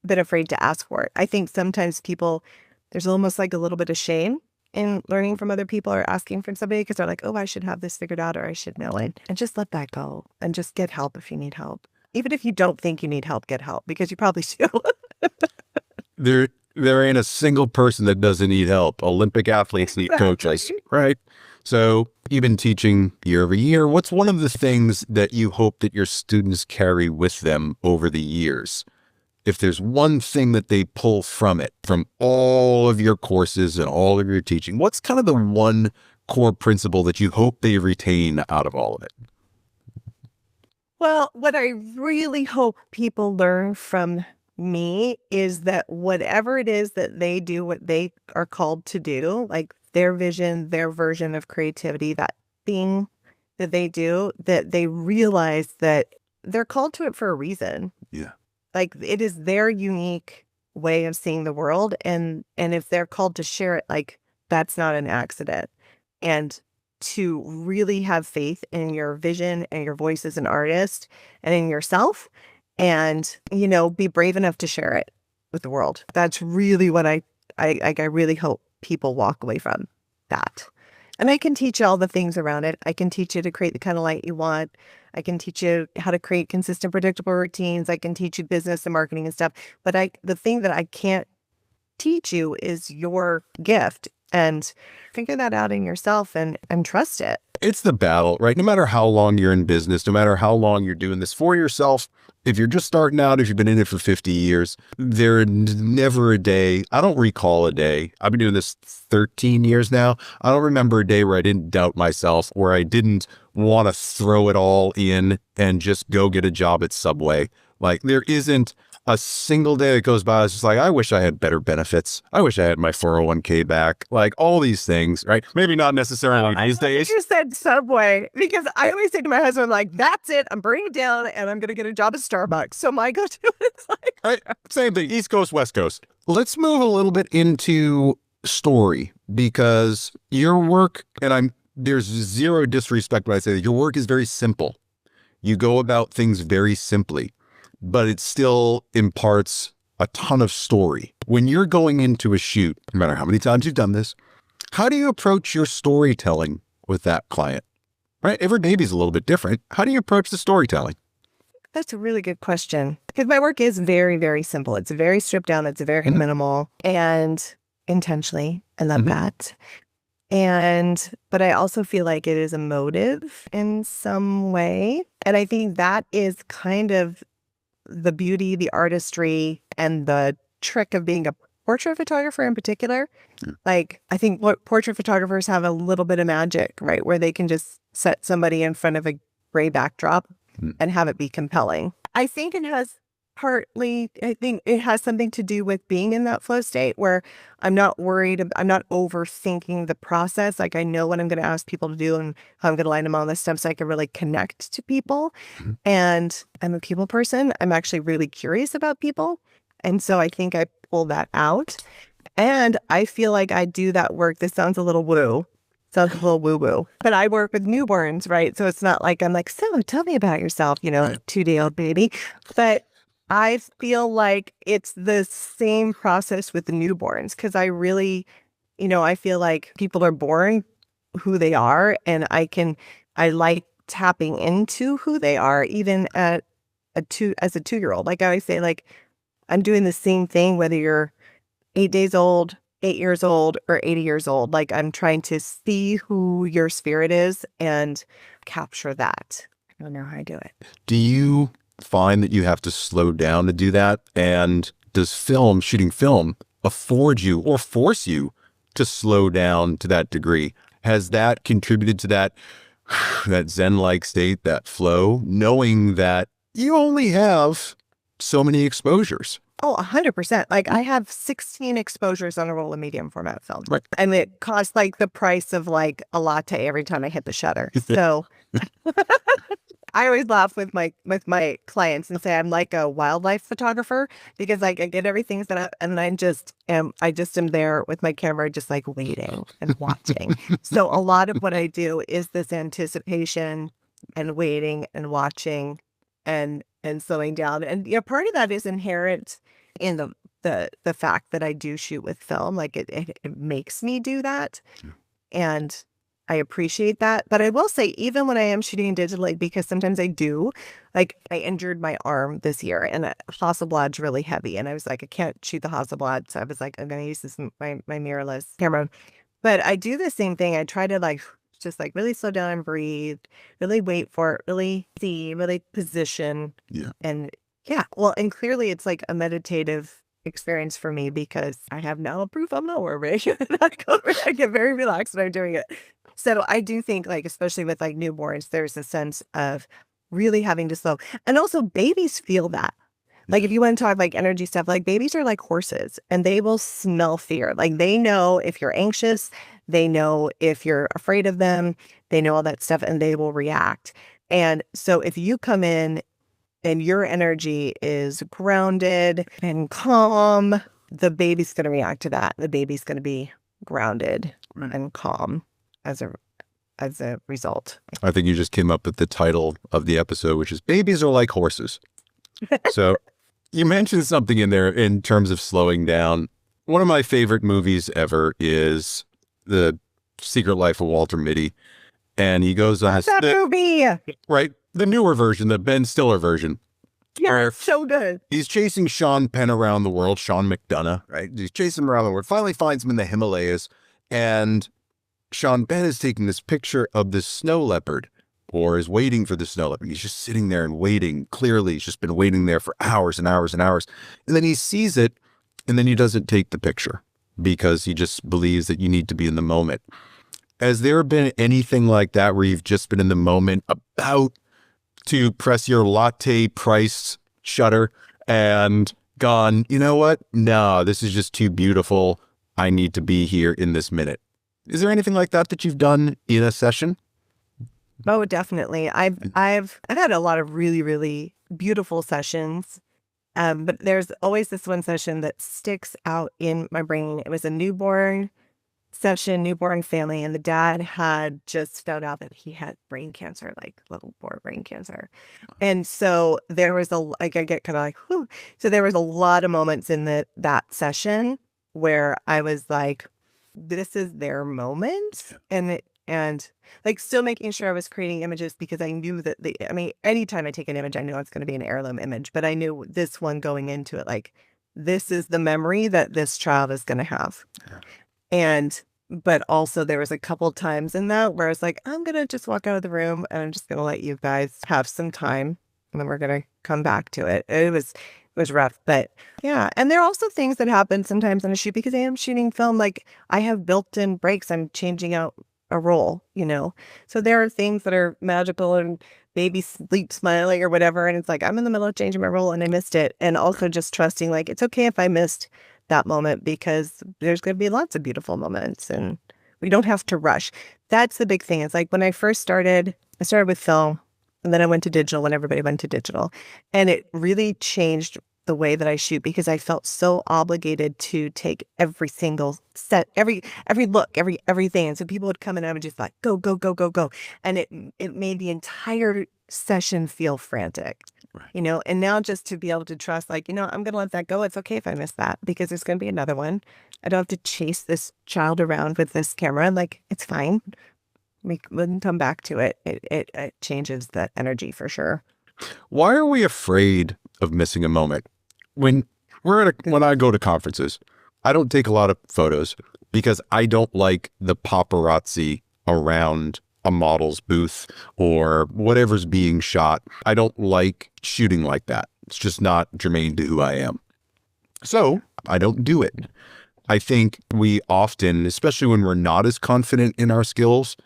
been afraid to ask for it. I think sometimes people, there's almost like a little bit of shame in learning from other people or asking from somebody because they're like, oh, I should have this figured out or I should know it. And just let that go and just get help if you need help. Even if you don't think you need help, get help, because you probably do. There ain't a single person that doesn't need help. Olympic athletes need coaches, right? So you've been teaching year over year. What's one of the things that you hope that your students carry with them over the years? If there's one thing that they pull from it, from all of your courses and all of your teaching, what's kind of the one core principle that you hope they retain out of all of it? Well, what I really hope people learn from me is that whatever it is that they do, what they are called to do, like their vision, their version of creativity, that thing that they do, that they realize that they're called to it for a reason. Yeah. Like, it is their unique way of seeing the world. And if they're called to share it, like, that's not an accident. And to really have faith in your vision and your voice as an artist and in yourself, and, you know, be brave enough to share it with the world. That's really what I really hope people walk away from that. And I can teach you all the things around it. I can teach you to create the kind of light you want. I can teach you how to create consistent, predictable routines. I can teach you business and marketing and stuff. But the thing that I can't teach you is your gift. And figure that out in yourself and trust it. It's the battle, right? No matter how long you're in business, no matter how long you're doing this for yourself, if you're just starting out, if you've been in it for 50 years, there's never a day. I don't recall a day. I've been doing this 13 years now. I don't remember a day where I didn't doubt myself, where I didn't want to throw it all in and just go get a job at Subway. Like, there isn't a single day that goes by. It's just like, I wish I had better benefits. I wish I had my 401k back. Like, all these things, right? Maybe not necessarily these days. You said Subway, because I always say to my husband, like, that's it. I'm bringing it down and I'm going to get a job at Starbucks. So my go-to is like... Right? Same thing, East Coast, West Coast. Let's move a little bit into story, because your work, and there's zero disrespect when I say that, your work is very simple. You go about things very simply, but it still imparts a ton of story. When you're going into a shoot, no matter how many times you've done this, How do you approach your storytelling with that client? Right? Every baby's a little bit different. How do you approach the storytelling? That's a really good question because my work is very, very simple. It's very stripped down. It's very minimal and intentionally. I love that. But I also feel like it is emotive in some way. And I think that is kind of the beauty, the artistry, and the trick of being a portrait photographer in particular. Like, I think what portrait photographers have a little bit of magic, right? Where they can just set somebody in front of a gray backdrop and have it be compelling. I think it has something to do with being in that flow state where I'm not worried. I'm not overthinking the process. Like, I know what I'm going to ask people to do and how I'm going to line them on this stuff so I can really connect to people. And I'm a people person. I'm actually really curious about people. And so I think I pull that out. And I feel like I do that work. This sounds a little woo. Sounds a little woo-woo. But I work with newborns, right? So it's not like I'm like, so tell me about yourself, 2-day-old baby. But I feel like it's the same process with the newborns because I really, I feel like people are born who they are. And I like tapping into who they are, even as a 2-year-old. Like I always say, like, I'm doing the same thing, whether you're 8 days old, 8 years old, or 80 years old. Like, I'm trying to see who your spirit is and capture that. I don't know how I do it. Do you find that you have to slow down to do that? And does shooting film, afford you or force you to slow down to that degree? Has that contributed to that Zen-like state, that flow, knowing that you only have so many exposures? Oh, 100%. Like, I have 16 exposures on a roll of medium format film. Right. And it costs like the price of like a latte every time I hit the shutter. So I always laugh with my clients and say I'm like a wildlife photographer because like I get everything set up and I just am there with my camera just like waiting and watching. So a lot of what I do is this anticipation and waiting and watching and slowing down. And part of that is inherent in the fact that I do shoot with film. Like it makes me do that. And I appreciate that. But I will say, even when I am shooting digitally, because sometimes I do, like I injured my arm this year and Hasselblad's really heavy. And I was like, I can't shoot the Hasselblad. So I was like, I'm going to use this, my mirrorless camera. But I do the same thing. I try to like, just like really slow down and breathe, really wait for it, really see, really position. Yeah. And well, and clearly it's like a meditative experience for me because I have now proof I'm not worried. I get very relaxed when I'm doing it. So I do think like, especially with like newborns, there's a sense of really having to slow. And also babies feel that. Like if you want to talk like energy stuff, like babies are like horses and they will smell fear. Like they know if you're anxious, they know if you're afraid of them, they know all that stuff and they will react. And so if you come in and your energy is grounded and calm, the baby's going to react to that. The baby's going to be grounded and calm as a result. I think you just came up with the title of the episode, which is Babies Are Like Horses. So you mentioned something in there in terms of slowing down. One of my favorite movies ever is The Secret Life of Walter Mitty. And he goes on that movie. Right. The newer version, the Ben Stiller version. Yeah, so good. He's chasing Sean Penn around the world, Sean McDonough, right? He's chasing him around the world, finally finds him in the Himalayas. And Sean Penn is taking this picture of this snow leopard or is waiting for the snow leopard. He's just sitting there and waiting. Clearly, he's just been waiting there for hours and hours and hours. And then he sees it and then he doesn't take the picture because he just believes that you need to be in the moment. Has there been anything like that where you've just been in the moment about to press your latte price shutter and gone, you know what? No, this is just too beautiful. I need to be here in this minute. Is there anything like that you've done in a session? Oh, definitely. I've had a lot of really, really beautiful sessions. But there's always this one session that sticks out in my brain. It was a newborn session, newborn family, and the dad had just found out that he had brain cancer, like level 4 brain cancer. And so there was I get kind of like, whew. So there was a lot of moments in that session where I was like, this is their moment. And like still making sure I was creating images because I knew that anytime I take an image, I know it's going to be an heirloom image, but I knew this one going into it, like, this is the memory that this child is going to have. Yeah. And, but also there was a couple times in that where I was like, I'm going to just walk out of the room and I'm just going to let you guys have some time. And then we're going to come back to it. It was rough, but yeah. And there are also things that happen sometimes on a shoot because I am shooting film. Like I have built-in breaks. I'm changing out a role, so there are things that are magical and baby sleep smiling or whatever. And it's like, I'm in the middle of changing my role and I missed it. And also just trusting, like, it's okay if I missed that moment because there's going to be lots of beautiful moments and we don't have to rush. That's the big thing. It's like when I first started, I started with film and then I went to digital when everybody went to digital. And it really changed the way that I shoot because I felt so obligated to take every single set, every look, everything. And so people would come and I would just like, go, go, go, go, go. And it made the entire session feel frantic, right. And now just to be able to trust, like, I'm going to let that go. It's okay if I miss that because there's going to be another one. I don't have to chase this child around with this camera. Like, it's fine. We can come back to it. It changes the energy for sure. Why are we afraid of missing a moment? When I go to conferences, I don't take a lot of photos because I don't like the paparazzi around a model's booth or whatever's being shot. I don't like shooting like that. It's just not germane to who I am. So I don't do it. I think we often, especially when we're not as confident in our skills,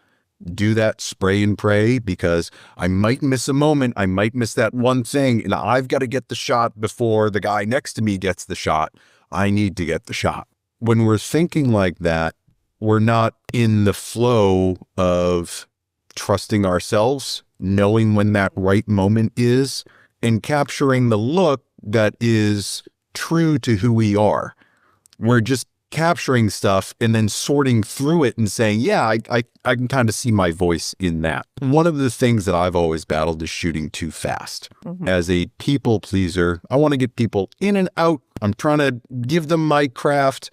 do that spray and pray because I might miss a moment. I might miss that one thing and I've got to get the shot before the guy next to me gets the shot. I need to get the shot. When we're thinking like that, we're not in the flow of trusting ourselves, knowing when that right moment is, and capturing the look that is true to who we are. We're just capturing stuff and then sorting through it and saying, yeah, I can kind of see my voice in that. One of the things that I've always battled is shooting too fast. Mm-hmm. As a people pleaser, I want to get people in and out. I'm trying to give them my craft,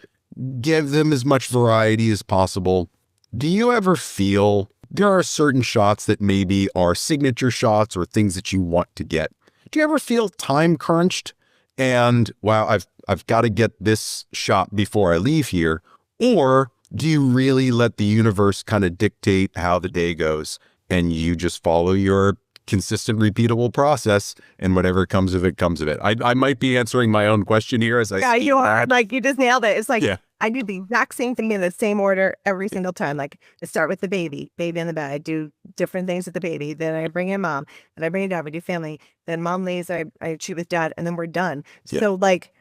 give them as much variety as possible. Do you ever feel there are certain shots that maybe are signature shots or things that you want to get? Do you ever feel time crunched and, wow, I've got to get this shot before I leave here? Or do you really let the universe kind of dictate how the day goes and you just follow your consistent, repeatable process and whatever comes of it, comes of it? I might be answering my own question here as I Yeah, you are. Like, you just nailed it. It's like, yeah. I do the exact same thing in the same order every single time. Like, I start with the baby in the bed. I do different things with the baby. Then I bring in mom. Then I bring in dad. We do family. Then mom leaves. I shoot with dad. And then we're done. Yeah. So, like,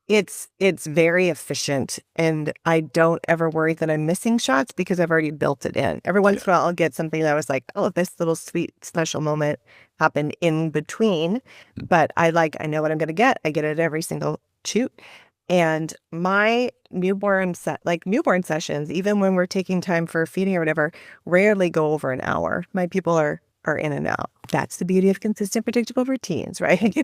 it's very efficient. And I don't ever worry that I'm missing shots because I've already built it in. Every once in a while, I'll get something that I was like, oh, this little sweet special moment happened in between. But I know what I'm going to get. I get it every single shoot. And my newborn sessions, even when we're taking time for feeding or whatever, rarely go over an hour. My people are in and out. That's the beauty of consistent, predictable routines, right? You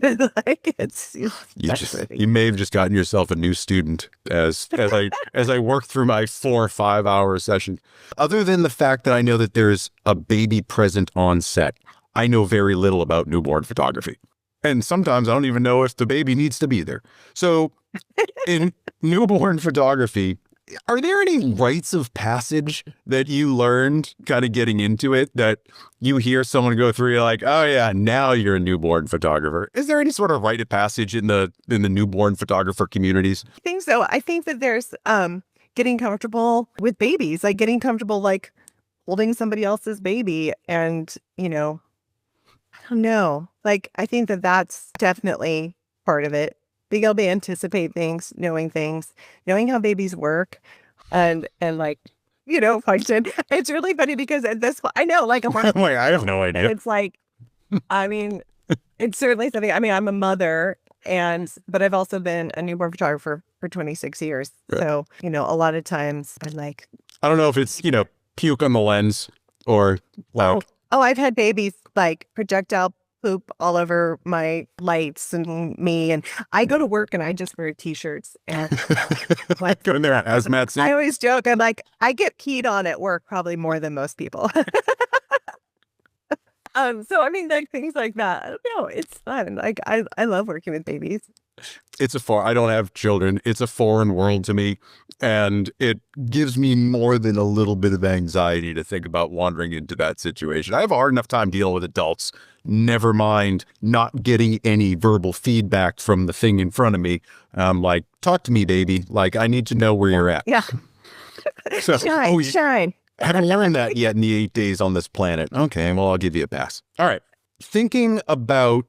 may have just gotten yourself a new student as I work through my 4 or 5 hour session. Other than the fact that I know that there's a baby present on set, I know very little about newborn photography. And sometimes I don't even know if the baby needs to be there. So in newborn photography, are there any rites of passage that you learned kind of getting into it that you hear someone go through, you're like, oh yeah, now you're a newborn photographer? Is there any sort of rite of passage in the newborn photographer communities? I think so. I think that there's getting comfortable with babies, like getting comfortable, like holding somebody else's baby. And, I don't know. Like, I think that that's definitely part of it. Being able to anticipate things, knowing how babies work and like, function. It's really funny because at this point, I know, like, wait, I have no idea. It's like, I mean, it's certainly something. I mean, I'm a mother but I've also been a newborn photographer for 26 years. Right. So, a lot of times I don't know if it's, puke on the lens or like. Oh, I've had babies like projectile poop all over my lights and me. And I go to work and I just wear t-shirts and Like going there as Matt said. I always joke, I'm like, I get peed on at work probably more than most people. So I mean, like things like that. I don't know. It's fun. Like I love working with babies. I don't have children. It's a foreign world to me. And it gives me more than a little bit of anxiety to think about wandering into that situation. I have a hard enough time dealing with adults, never mind not getting any verbal feedback from the thing in front of me. Like, talk to me, baby. Like, I need to know where you're at. Yeah. So, Shine. I haven't learned that yet in the 8 days on this planet. Okay, well, I'll give you a pass. All right. Thinking about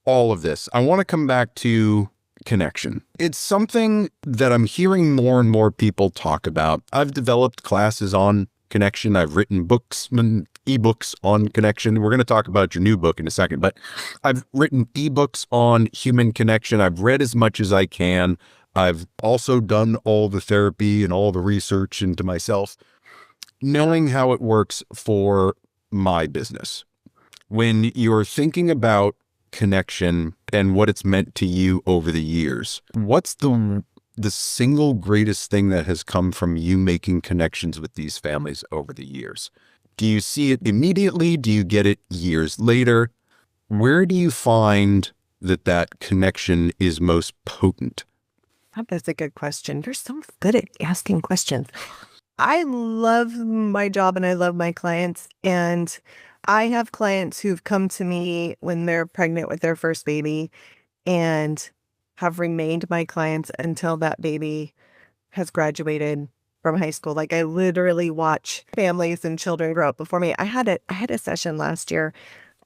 all of this, I want to come back to connection. It's something that I'm hearing more and more people talk about. I've developed classes on connection. I've written books and ebooks on connection. We're going to talk about your new book in a second, but I've written ebooks on human connection. I've read as much as I can. I've also done all the therapy and all the research into myself, knowing how it works for my business. When you're thinking about connection and what it's meant to you over the years, what's the single greatest thing that has come from you making connections with these families over the years? Do you see it immediately? Do you get it years later? Where do you find that connection is most potent? That's a good question. You're so good at asking questions. I love my job and I love my clients. And I have clients who've come to me when they're pregnant with their first baby and have remained my clients until that baby has graduated from high school. Like I literally watch families and children grow up before me. I had a session last year.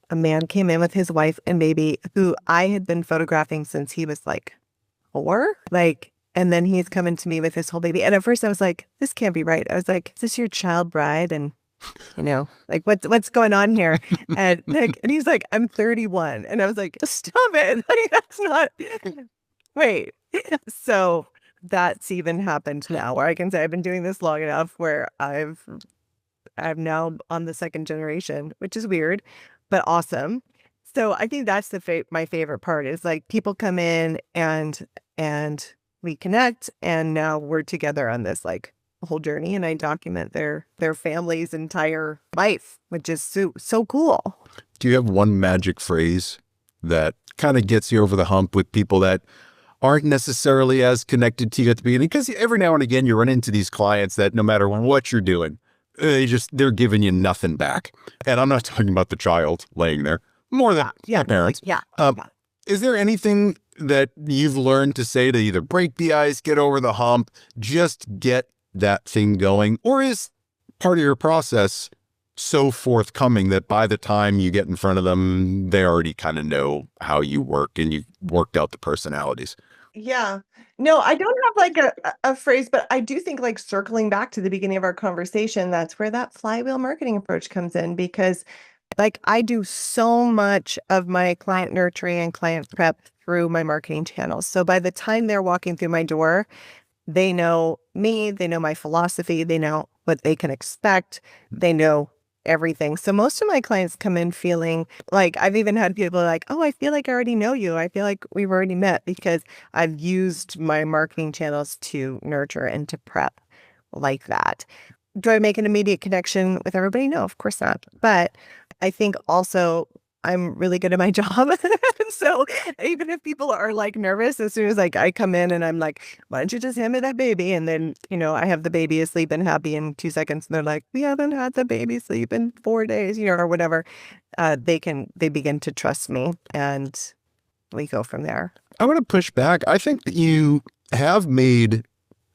A man came in with his wife and baby who I had been photographing since he was like 4. And then he's coming to me with his whole baby. And at first I was like, this can't be right. I was like, is this your child bride? And like what's going on here? And he's like, I'm 31. And I was like, stop it. Like, that's not, wait. So that's even happened now where I can say I've been doing this long enough where I'm now on the second generation, which is weird, but awesome. So I think that's my favorite part is like people come in and we connect and now we're together on this like whole journey and I document their family's entire life, which is so cool. Do you have one magic phrase that kind of gets you over the hump with people that aren't necessarily as connected to you at the beginning? Because every now and again you run into these clients that no matter what you're doing, they're giving you nothing back. And I'm not talking about the child laying there, more than parents. Yeah. Is there anything that you've learned to say to either break the ice, get over the hump, just get that thing going? Or is part of your process so forthcoming that by the time you get in front of them, they already kind of know how you work and you've worked out the personalities? Yeah. No, I don't have like a phrase, but I do think like circling back to the beginning of our conversation, that's where that flywheel marketing approach comes in because like I do so much of my client nurturing and client prep through my marketing channels. So by the time they're walking through my door, they know me, they know my philosophy, they know what they can expect, they know everything. So most of my clients come in feeling like I've even had people like, oh, I feel like I already know you. I feel like we've already met because I've used my marketing channels to nurture and to prep like that. Do I make an immediate connection with everybody? No, of course not. But I think also I'm really good at my job. So even if people are like nervous, as soon as like I come in and I'm like, why don't you just hand me that baby? And then, I have the baby asleep and happy in 2 seconds. And they're like, we haven't had the baby sleep in 4 days, or whatever. They begin to trust me and we go from there. I want to push back. I think that you have made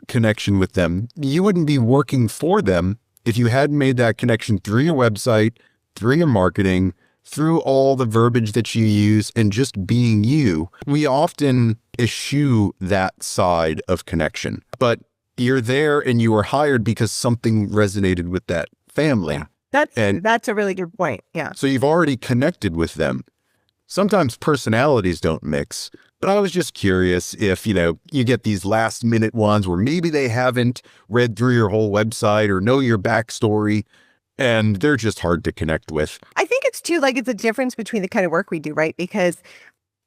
connection with them. You wouldn't be working for them if you hadn't made that connection through your website, through your marketing, through all the verbiage that you use and just being you. We often eschew that side of connection, but you're there and you were hired because something resonated with that family. Yeah. That's a really good point. Yeah. So you've already connected with them. Sometimes personalities don't mix, but I was just curious if, you get these last minute ones where maybe they haven't read through your whole website or know your backstory. and they're just hard to connect with. I think it's too, like, it's a difference between the kind of work we do, right? Because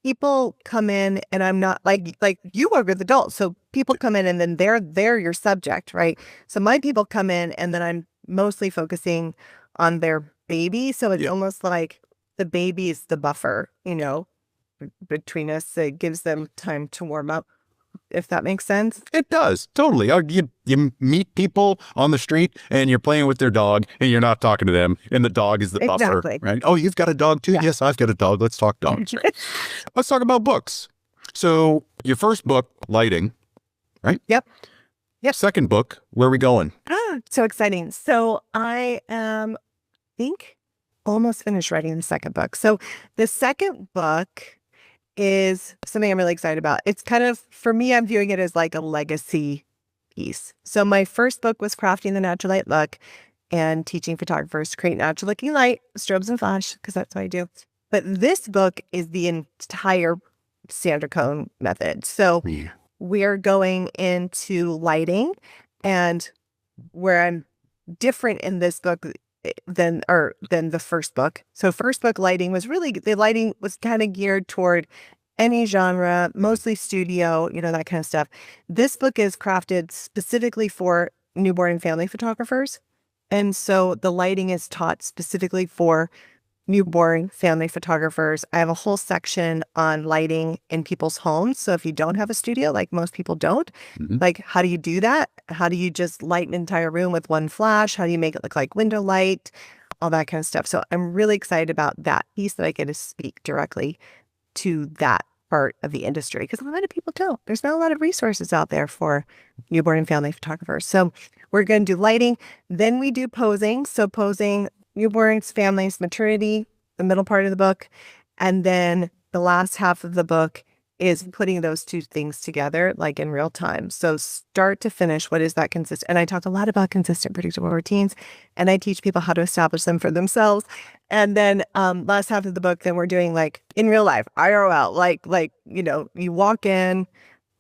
people come in and I'm not like you work with adults. So people come in and then they're your subject, right? So my people come in and then I'm mostly focusing on their baby. So it's almost like the baby is the buffer, between us. It gives them time to warm up, if that makes sense. It does. Totally. You meet people on the street and you're playing with their dog and you're not talking to them and the dog is the buffer, right? Oh, you've got a dog too? Yeah. Yes, I've got a dog. Let's talk dogs. Let's talk about books. So your first book, Lighting, right? Yep. Second book, where are we going? So exciting. So I think almost finished writing the second book. So the second book is something I'm really excited about. It's kind of, for me, I'm viewing it as like a legacy piece. So my first book was Crafting the Natural Light Look and teaching photographers to create natural looking light, strobes and flash, because that's what I do. But this book is the entire Sandra Coan method. So we're going into lighting, and where I'm different in this book than the first book. So first book, lighting was kind of geared toward any genre, mostly studio, that kind of stuff. This book is crafted specifically for newborn and family photographers. And so the lighting is taught specifically for newborn family photographers. I have a whole section on lighting in people's homes. So if you don't have a studio, like most people don't, like, how do you do that? How do you just light an entire room with one flash? How do you make it look like window light? All that kind of stuff. So I'm really excited about that piece, that I get to speak directly to that part of the industry, because a lot of people don't. There's not a lot of resources out there for newborn and family photographers. So we're going to do lighting. Then we do posing. So posing, newborns, families, maternity, the middle part of the book. And then the last half of the book is putting those two things together, like in real time. So start to finish, what is that consistent? And I talk a lot about consistent, predictable routines, and I teach people how to establish them for themselves. And then last half of the book, then we're doing like in real life, IRL, like, you walk in,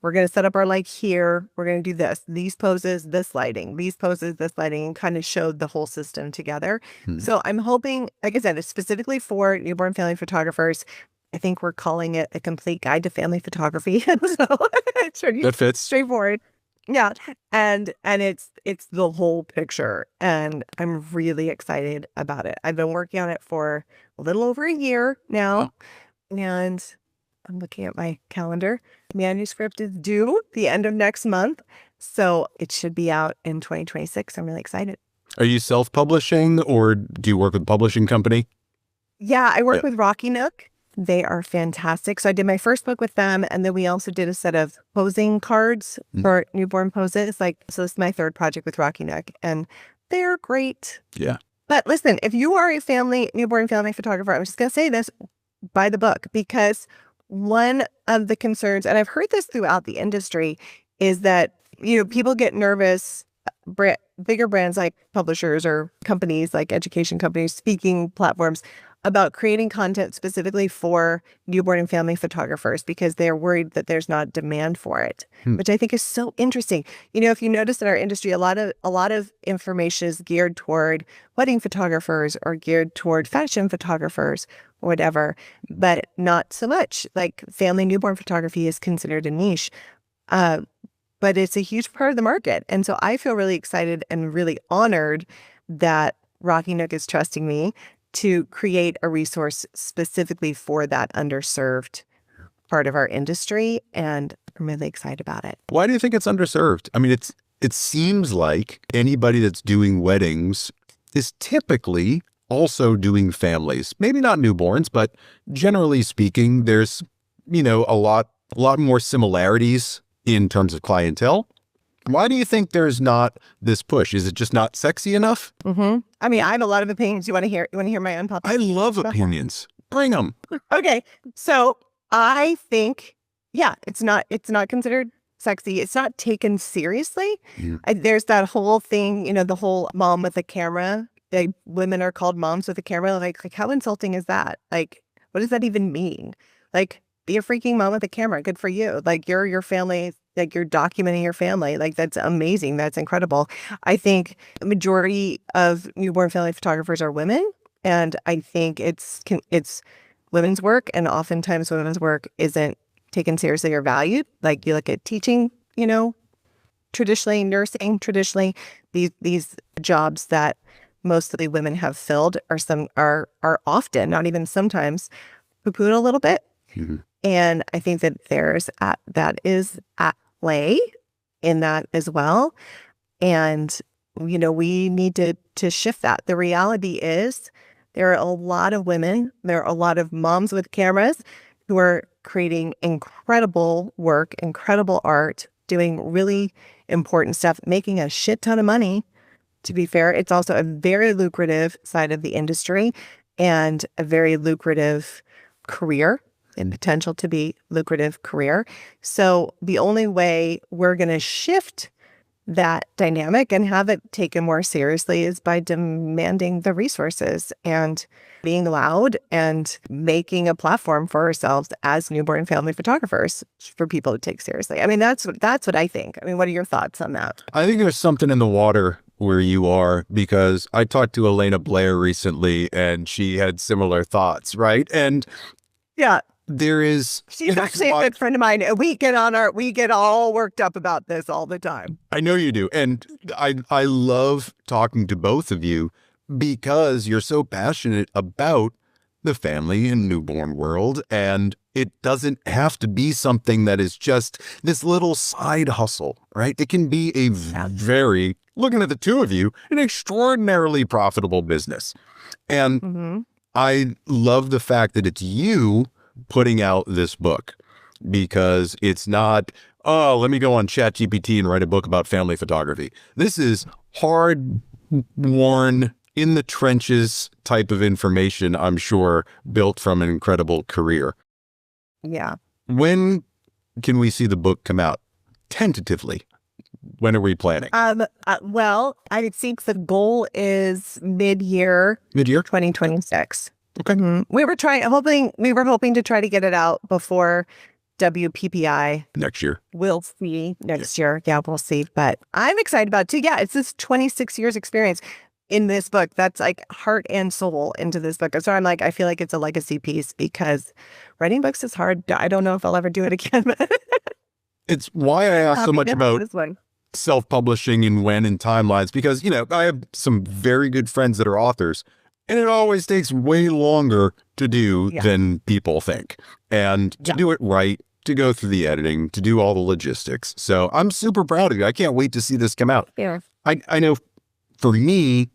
we're going to set up our light here. We're going to do this, these poses, this lighting, these poses, this lighting, and kind of showed the whole system together. So I'm hoping, like I said, it's specifically for newborn family photographers. I think we're calling it a complete guide to family photography. So that fits. Straightforward. Yeah. And it's the whole picture. And I'm really excited about it. I've been working on it for a little over a year now. And I'm looking at my calendar. Manuscript is due the end of next month. So it should be out in 2026. I'm really excited. Are you self-publishing, or do you work with a publishing company? Yeah, I work with Rocky Nook. They are fantastic. So I did my first book with them. And then we also did a set of posing cards for newborn poses. So this is my third project with Rocky Nook, and they're great. Yeah. But listen, if you are a newborn family photographer, I'm just going to say this, buy the book, because one of the concerns, and I've heard this throughout the industry, is that, people get nervous, bigger brands like publishers or companies like education companies, speaking platforms, about creating content specifically for newborn and family photographers, because they're worried that there's not demand for it, which I think is so interesting. If you notice in our industry, a lot of information is geared toward wedding photographers or geared toward fashion photographers or whatever, but not so much. Like family newborn photography is considered a niche, but it's a huge part of the market. And so I feel really excited and really honored that Rocky Nook is trusting me to create a resource specifically for that underserved part of our industry. And I'm really excited about it. Why do you think it's underserved? I mean, it seems like anybody that's doing weddings is typically also doing families. Maybe not newborns, but generally speaking, there's, a lot more similarities in terms of clientele. Why do you think there's not this push? Is it just not sexy enough? I mean, I have a lot of opinions. You want to hear my unpopular? I love opinions. Bring them. Okay. So I think, it's not considered sexy. It's not taken seriously. There's that whole thing, the whole mom with a camera. Women are called moms with a camera. Like how insulting is that? Like, what does that even mean? Like, be a freaking mom with a camera. Good for you. Like, you're your family like you're documenting your family. Like that's amazing. That's incredible. I think a majority of newborn family photographers are women, and I think it's women's work, and oftentimes women's work isn't taken seriously or valued. Like you look at teaching, traditionally, nursing, traditionally, these jobs that mostly women have filled are often, not even sometimes, poo-pooed a little bit. Mm-hmm. And I think that that is at play in that as well. And we need to shift that. The reality is there are a lot of women, there are a lot of moms with cameras who are creating incredible work, incredible art, doing really important stuff, making a shit ton of money. To be fair, it's also a very lucrative side of the industry and a very lucrative career and potential to be lucrative career. So the only way we're going to shift that dynamic and have it taken more seriously is by demanding the resources and being loud and making a platform for ourselves as newborn family photographers for people to take seriously. I mean, that's what I think. I mean, what are your thoughts on that? I think there's something in the water where you are, because I talked to Elena Blair recently and she had similar thoughts, right? And yeah, she's actually a good friend of mine. We get all worked up about this all the time. I know you do. And I love talking to both of you because you're so passionate about the family and newborn world. And it doesn't have to be something that is just this little side hustle, right? It can be a very, looking at the two of you, an extraordinarily profitable business. And I love the fact that it's you putting out this book, because it's not, oh, let me go on ChatGPT and write a book about family photography. This is hard-worn, in the trenches type of information, I'm sure, built from an incredible career. Yeah. When can we see the book come out? Tentatively, when are we planning? Well, I think the goal is mid-year 2026. Okay. We were hoping to try to get it out before WPPI next year. We'll see next year. Yeah, we'll see. But I'm excited about it too. Yeah, it's this 26 years experience in this book. That's like heart and soul into this book. So I feel like it's a legacy piece, because writing books is hard. I don't know if I'll ever do it again. It's why I asked so much about self-publishing and when and timelines, because, I have some very good friends that are authors, and it always takes way longer to do than people think. And to do it right, to go through the editing, to do all the logistics. So I'm super proud of you. I can't wait to see this come out. Yeah. I know for me,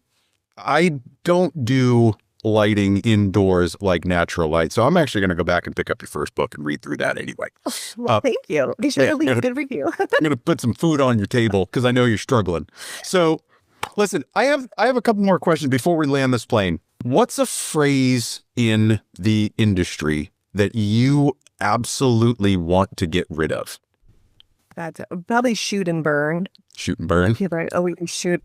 I don't do lighting indoors like natural light. So I'm actually going to go back and pick up your first book and read through that anyway. Well, thank you. You should leave a good review. I'm going to put some food on your table because I know you're struggling. So listen, I have a couple more questions before we land this plane. What's a phrase in the industry that you absolutely want to get rid of? That's probably shoot and burn. Shoot and burn? People are like, oh,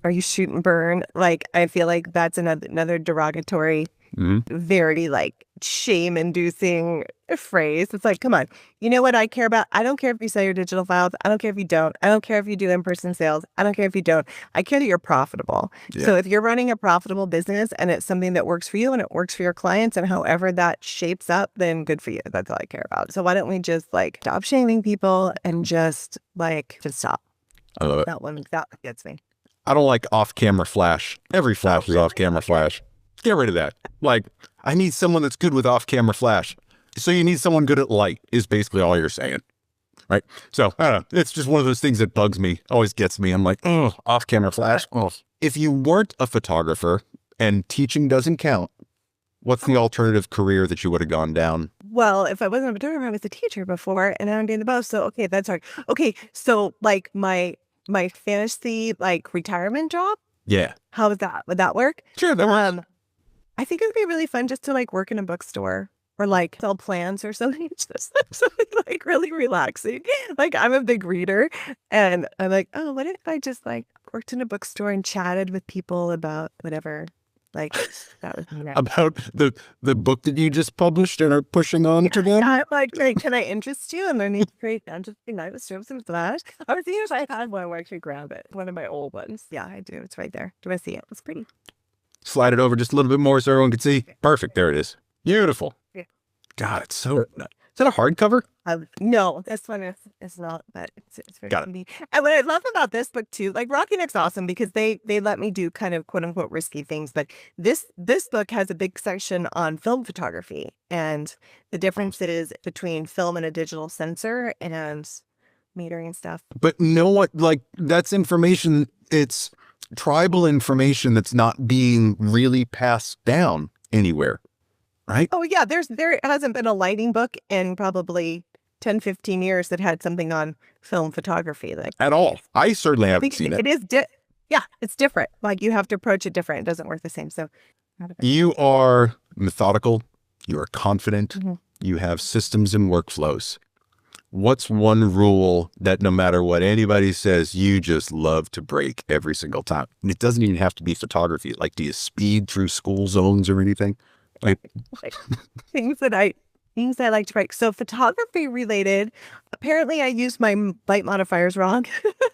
are you shoot and burn? Like, I feel like that's another derogatory, very like shame-inducing phrase. It's like, come on, you know what I care about? I don't care if you sell your digital files. I don't care if you don't. I don't care if you do in-person sales. I don't care if you don't. I care that you're profitable. Yeah. So if you're running a profitable business and it's something that works for you and it works for your clients, and however that shapes up, then good for you. That's all I care about. So why don't we just like stop shaming people and just stop. I love it. That gets me. I don't like off-camera flash. Every flash is off-camera flash. Get rid of that. Like, I need someone that's good with off-camera flash. So you need someone good at light is basically all you're saying, right? So, I don't know. It's just one of those things that bugs me, always gets me. I'm like, oh, off-camera flash. Oh. If you weren't a photographer and teaching doesn't count, what's the alternative career that you would have gone down? Well, if I wasn't a photographer, I was a teacher before, and I'm doing the both. So, okay, that's hard. Okay, so like my fantasy retirement job. Yeah. How would that work? Sure, that works. I think it would be really fun just to work in a bookstore or sell plants or something. It's just something really relaxing. I'm a big reader, and I'm like, oh, what if I just worked in a bookstore and chatted with people about whatever Like that was About the book that you just published and are pushing on to them? I'm like, great, can I interest you in learning to create fantasy night with strobes and flash? I was thinking if I had one where I could grab it. One of my old ones. Yeah, I do. It's right there. Do I see it? It's pretty. Slide it over just a little bit more so everyone can see. Perfect. There it is. Beautiful. Yeah. God, it's so... Is that a hardcover? No, this one is not, but it's very Got it. handy. And what I love about this book too, like Rocky Neck's awesome because they let me do kind of quote unquote risky things, but this book has a big section on film photography and the difference it is between film and a digital sensor and metering and stuff. But know what? Like, that's information, it's tribal information that's not being really passed down anywhere, right? Oh yeah, there hasn't been a lighting book in probably 10, 15 years that had something on film photography. Like At all. I certainly I haven't think seen it. it is it's different. Like you have to approach it different. It doesn't work the same. So You are methodical. You are confident. Mhm. You have systems and workflows. What's one rule that no matter what anybody says, you just love to break every single time? And it doesn't even have to be photography. Like, do you speed through school zones or anything? Like, things that I like to break. So photography related, apparently I used my light modifiers wrong.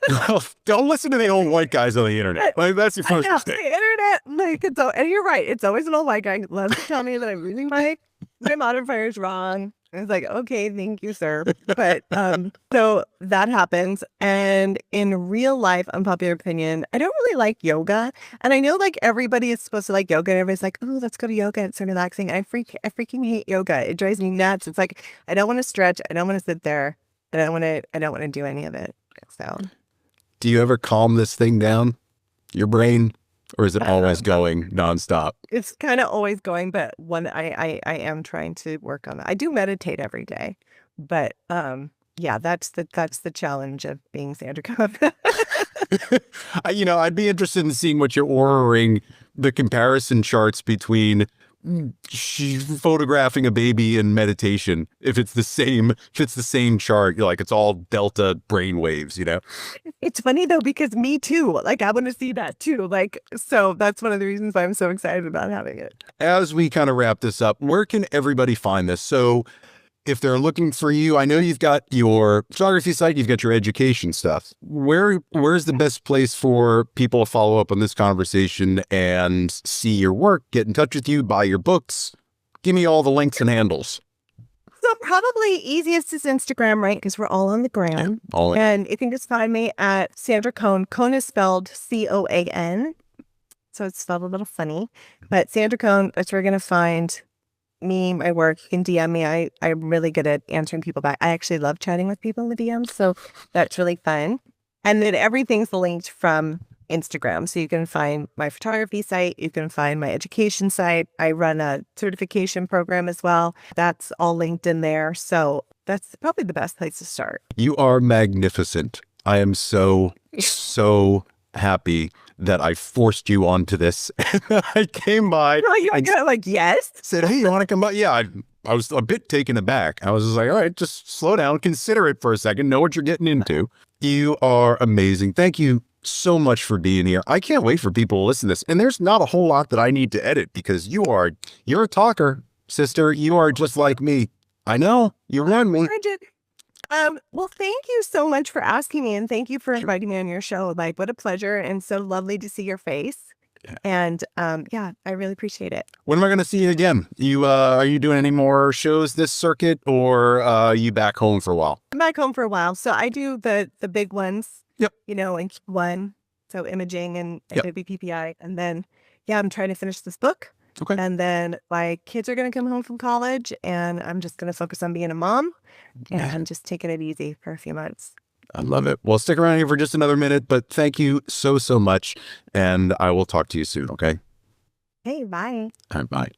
well, don't listen to the old white guys on the internet. Like, that's your first The mistake. internet, like and you're right. It's always an old white guy who loves to tell me that I'm using my modifiers wrong. And it's like, okay, thank you, sir. But so that happens. And in real life, unpopular opinion, I don't really like yoga. And I know like everybody is supposed to like yoga. And everybody's like, oh, let's go to yoga. It's so relaxing. I freaking hate yoga. It drives me nuts. It's like I don't want to stretch. I don't want to sit there. I don't want to do any of it. So Do you ever calm this thing down, your brain, or is it always going nonstop? it's kind of always going, but I am trying to work on that. I do meditate every day, but yeah, that's the challenge of being Sandra Coan. I'd be interested in seeing what you're ordering, the comparison charts between she's photographing a baby and meditation. If it's the same chart, like it's all delta brain waves, It's funny though, because me too, like I want to see that too. Like, so that's one of the reasons why I'm so excited about having it. As we kind of wrap this up, where can everybody find this? So if they're looking for you, I know you've got your photography site, you've got your education stuff. Where's the best place for people to follow up on this conversation and see your work, get in touch with you, buy your books? Give me all the links and handles. So probably easiest is Instagram, right? Because we're all on the gram. All in. And you can just find me at Sandra Coan. Coan is spelled Coan. So it's spelled a little funny. But Sandra Coan, that's where you're going to find me, my work. You can DM me. I'm really good at answering people back. I actually love chatting with people in the DMs. So that's really fun. And then everything's linked from Instagram. So you can find my photography site. You can find my education site. I run a certification program as well. That's all linked in there. So that's probably the best place to start. You are magnificent. I am so happy that I forced you onto this. I came by. You're like, yes. Said, hey, you want to come by? Yeah, I was a bit taken aback. I was just like, all right, just slow down, consider it for a second, know what you're getting into. You are amazing. Thank you so much for being here. I can't wait for people to listen to this. And there's not a whole lot that I need to edit because you're a talker, sister. You are just like me. I know, you run me. Well, thank you so much for asking me, and thank you for inviting me on your show. Like, what a pleasure, and so lovely to see your face. Yeah. And yeah, I really appreciate it. When am I going to see you again? You are you doing any more shows this circuit, or are you back home for a while? I'm back home for a while, so I do the big ones. Yep. In Q1, so imaging and Yep. Adobe PPI, and then I'm trying to finish this book. Okay. And then my kids are going to come home from college, and I'm just going to focus on being a mom and just taking it easy for a few months. I love it. Well, stick around here for just another minute, but thank you so much. And I will talk to you soon. Okay. Hey, bye. All right, bye.